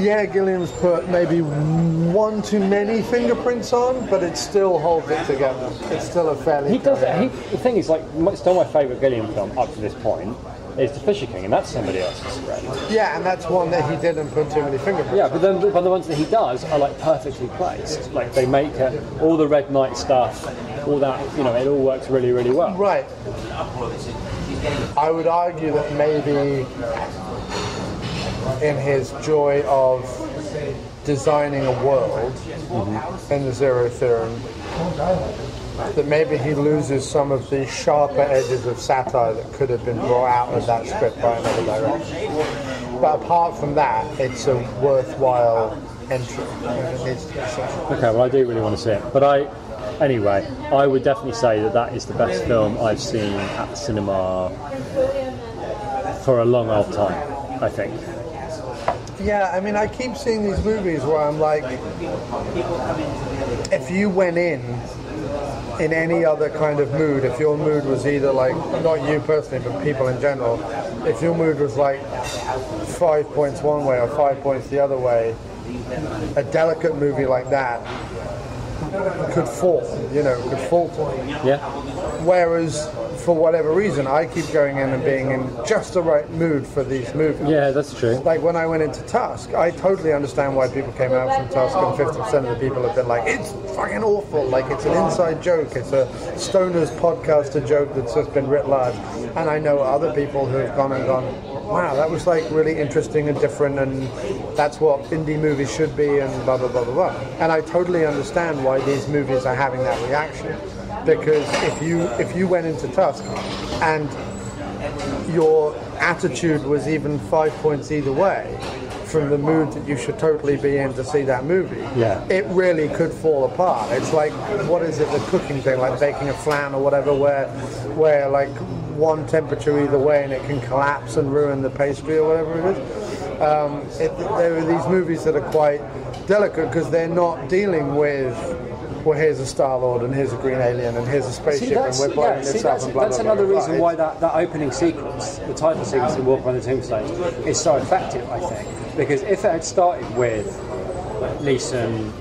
Speaker 5: yeah, Gilliam's put maybe one too many fingerprints on, but it still holds it together. It's still a fairly...
Speaker 3: He does. The thing is, like, still my favourite Gilliam film up to this point is The Fisher King, and that's somebody else's script.
Speaker 5: Yeah, and that's one that he didn't put too many fingerprints.
Speaker 3: Yeah, but the ones that he does are like perfectly placed. Like they make all the Red Knight stuff, all that. You know, it all works really, really well.
Speaker 5: Right. I would argue that maybe in his joy of designing a world in the Zero Theorem, that maybe he loses some of the sharper edges of satire that could have been brought out of that script by another direction. But apart from that, it's a worthwhile entry. It needs to be said.
Speaker 3: Okay, well I do really want to see it. But anyway, I would definitely say that is the best film I've seen at the cinema for a long old time, I think.
Speaker 5: Yeah, I mean, I keep seeing these movies where I'm like, if you went in any other kind of mood, if your mood was either like, not you personally, but people in general, if your mood was like 5 points one way or 5 points the other way, a delicate movie like that could fall, could falter.
Speaker 3: Yeah.
Speaker 5: Whereas, for whatever reason, I keep going in and being in just the right mood for these movies.
Speaker 3: Yeah, that's true.
Speaker 5: Like when I went into Tusk, I totally understand why people came out from Tusk, and 50% of the people have been like, it's fucking awful, like it's an inside joke, it's a Stoner's podcaster joke that's just been writ large. And I know other people who have gone, wow, that was like really interesting and different, and that's what indie movies should be, and blah, blah, blah, blah, blah. And I totally understand why these movies are having that reaction. Because if you went into Tusk and your attitude was even 5 points either way from the mood that you should totally be in to see that movie, it really could fall apart. It's like, what is it, the cooking thing, like baking a flan or whatever, where like one temperature either way and it can collapse and ruin the pastry or whatever it is. There are these movies that are quite delicate because they're not dealing with, well, here's a Star-Lord and here's a green alien and here's a spaceship and we're blowing this up and blah,
Speaker 3: that's
Speaker 5: blah, blah,
Speaker 3: another
Speaker 5: blah,
Speaker 3: reason why that opening sequence, the title sequence in Walk Among The Tombstones, is so effective, I think. Because if it had started with Neeson,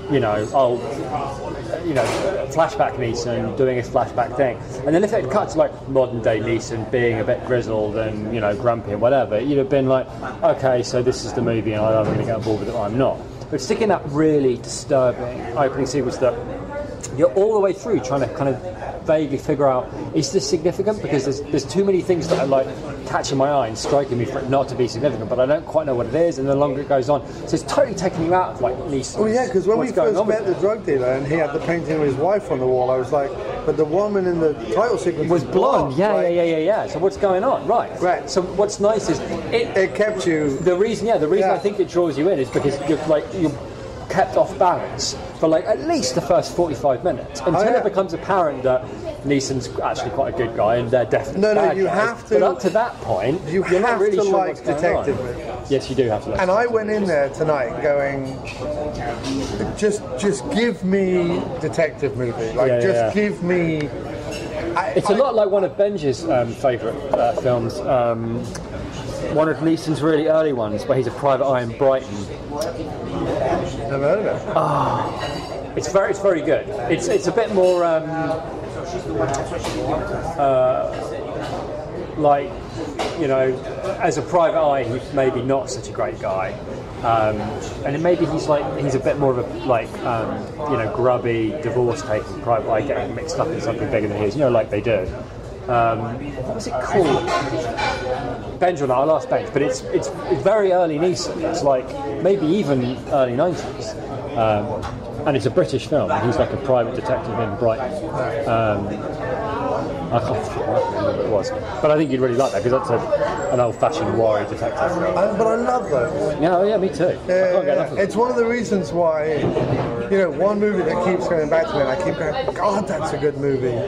Speaker 3: flashback Neeson doing his flashback thing, and then if it had cut to like modern day Neeson being a bit grizzled and grumpy and whatever, you'd have been like, okay, so this is the movie and I'm going to get on board with it or I'm not. But sticking that really disturbing opening sequence that you're all the way through trying to kind of vaguely figure out, is this significant? Because there's too many things that are like catching my eye and striking me for it not to be significant, but I don't quite know what it is, and the longer it goes on, so it's totally taking you out of like Neeson.
Speaker 5: Oh yeah, because when we first met the drug dealer and he had the painting of his wife on the wall, I was like, but the woman in the title sequence
Speaker 3: was blonde. Yeah. So what's going on? Right. So what's nice is
Speaker 5: it kept you.
Speaker 3: The reason I think it draws you in is because you're kept off balance for like at least the first 45 minutes until it becomes apparent that Neeson's actually quite a good guy and they're definitely bad
Speaker 5: you
Speaker 3: guys.
Speaker 5: have to.
Speaker 3: But up to that point,
Speaker 5: you
Speaker 3: you're
Speaker 5: have
Speaker 3: not really
Speaker 5: to
Speaker 3: sure
Speaker 5: like
Speaker 3: what's going
Speaker 5: detective
Speaker 3: on.
Speaker 5: movies.
Speaker 3: Yes, you do have to like.
Speaker 5: And I went in there tonight going, just give me detective movie, like give me.
Speaker 3: It's a lot like one of Benji's favourite films. One of Neeson's really early ones, where he's a private eye in Brighton.
Speaker 5: Never heard of it.
Speaker 3: It's very good. It's a bit more like, as a private eye, he's maybe not such a great guy, and maybe he's a bit more of a grubby divorce-taking private eye, getting mixed up in something bigger than he is, like they do. What was it called? Benj or not? I'll ask Benj, but it's very early Neeson. It's like maybe even early 90s, and it's a British film. He's like a private detective in Brighton. I can't remember what it was, but I think you'd really like that because that's an old-fashioned warrior detective film.
Speaker 5: But I love those.
Speaker 3: Yeah, me too.
Speaker 5: It's one of the reasons why, one movie that keeps coming back to me and I keep going, God, that's a good movie,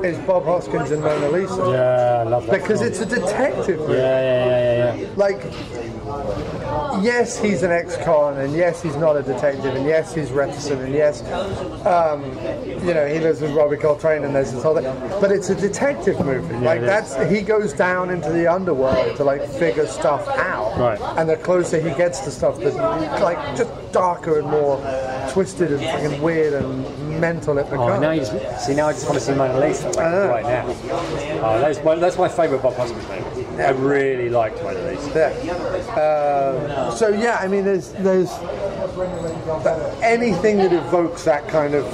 Speaker 5: is Bob Hoskins and Mona Lisa.
Speaker 3: Yeah, I love that
Speaker 5: because
Speaker 3: film.
Speaker 5: it's a detective movie.
Speaker 3: Yeah.
Speaker 5: Like, yes, he's an ex-con, and yes, he's not a detective, and yes, he's reticent, and yes, you know, he lives with Robbie Coltrane, and there's this whole thing. But it's a detective movie. Like he goes down into the underworld to like figure stuff out.
Speaker 3: Right.
Speaker 5: And the closer he gets to stuff, the like just darker and more twisted and fucking weird and mental it becomes.
Speaker 3: Oh, now I just want to see Mona Lisa right now. Oh, that's my favourite Bob Hoskins movie. I really liked Mona Lisa.
Speaker 5: Yeah. So yeah, I mean, there's anything that evokes that kind of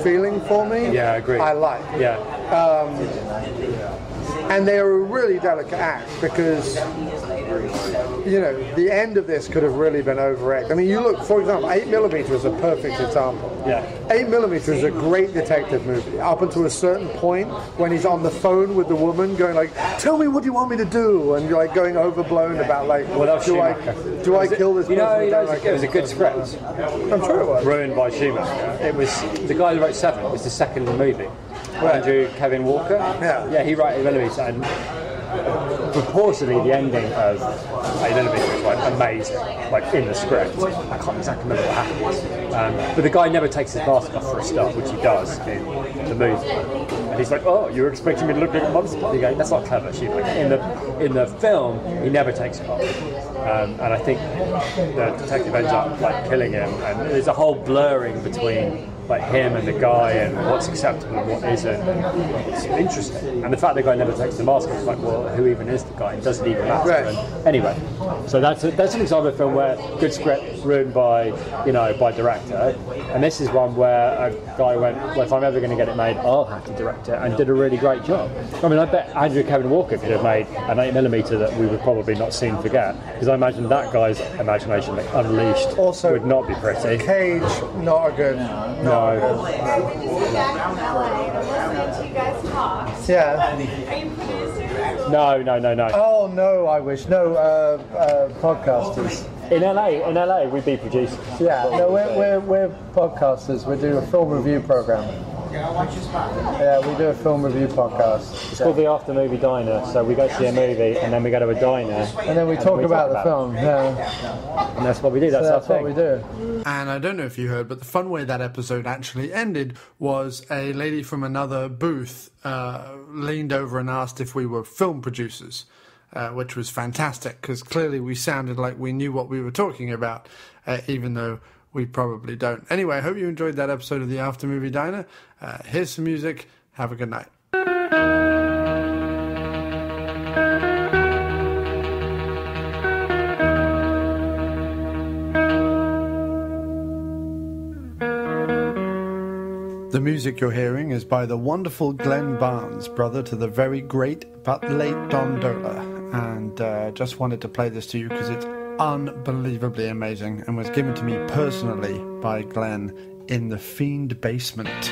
Speaker 5: feeling for me.
Speaker 3: Yeah, I agree.
Speaker 5: I like.
Speaker 3: Yeah.
Speaker 5: And they're a really delicate act because, you know, the end of this could have really been overacted. I mean, you look, for example, 8mm is a perfect example.
Speaker 3: Yeah.
Speaker 5: 8mm is a great detective movie up until a certain point when he's on the phone with the woman going like, tell me what you want me to do, and you're like going overblown about like, do I kill this person?
Speaker 3: It was a good script.
Speaker 5: I'm sure it was.
Speaker 3: Ruined by Schumacher. It was the guy who wrote Seven. It was the second movie.
Speaker 5: Right.
Speaker 3: Andrew Kevin Walker. Yeah, he wrote 8mm, and proportionally the ending of 8mm was like amazing, like in the script. I can't exactly remember what happens, but the guy never takes his mask off for a start, which he does in the movie. And he's like, "Oh, you're expecting me to look like a monster?" You go, "That's not clever." In the film, he never takes it off, and I think the detective ends up like killing him, and there's a whole blurring between like him and the guy and what's acceptable and what isn't. It's interesting. And the fact the guy never takes the mask off, it's like, well, who even is the guy? It doesn't even matter.
Speaker 5: Right.
Speaker 3: And anyway, so that's an example of a film where good script ruined by director. And this is one where a guy went, well, if I'm ever going to get it made, I'll have to direct it, and did a really great job. I mean, I bet Andrew Kevin Walker could have made an 8mm that we would probably not soon forget, because I imagine that guy's imagination, like, unleashed,
Speaker 5: also
Speaker 3: would not be pretty.
Speaker 5: Cage, not a good.
Speaker 3: No.
Speaker 6: Back in LA, I'm listening to you guys talk.
Speaker 5: Yeah.
Speaker 6: Are you producers?
Speaker 3: No.
Speaker 5: Oh no, I wish. No, podcasters.
Speaker 3: In LA, we'd be producers.
Speaker 5: Yeah, no, we're podcasters. We do a film review program. Yeah, we do a film review podcast.
Speaker 3: It's called the After Movie Diner. So we go see a movie, and then we go to a diner,
Speaker 5: and then we talk about the film. Yeah,
Speaker 3: and that's what we do. That's
Speaker 5: so
Speaker 3: our
Speaker 5: that's
Speaker 3: thing.
Speaker 5: what we do.
Speaker 1: And I don't know if you heard, but the fun way that episode actually ended was a lady from another booth leaned over and asked if we were film producers, which was fantastic, because clearly we sounded like we knew what we were talking about, even though we probably don't. Anyway, I hope you enjoyed that episode of the After Movie Diner. Here's some music. Have a good night. The music you're hearing is by the wonderful Glenn Barnes, brother to the very great but late Don Dola. And just wanted to play this to you because it's unbelievably amazing and was given to me personally by Glenn in the Fiend basement.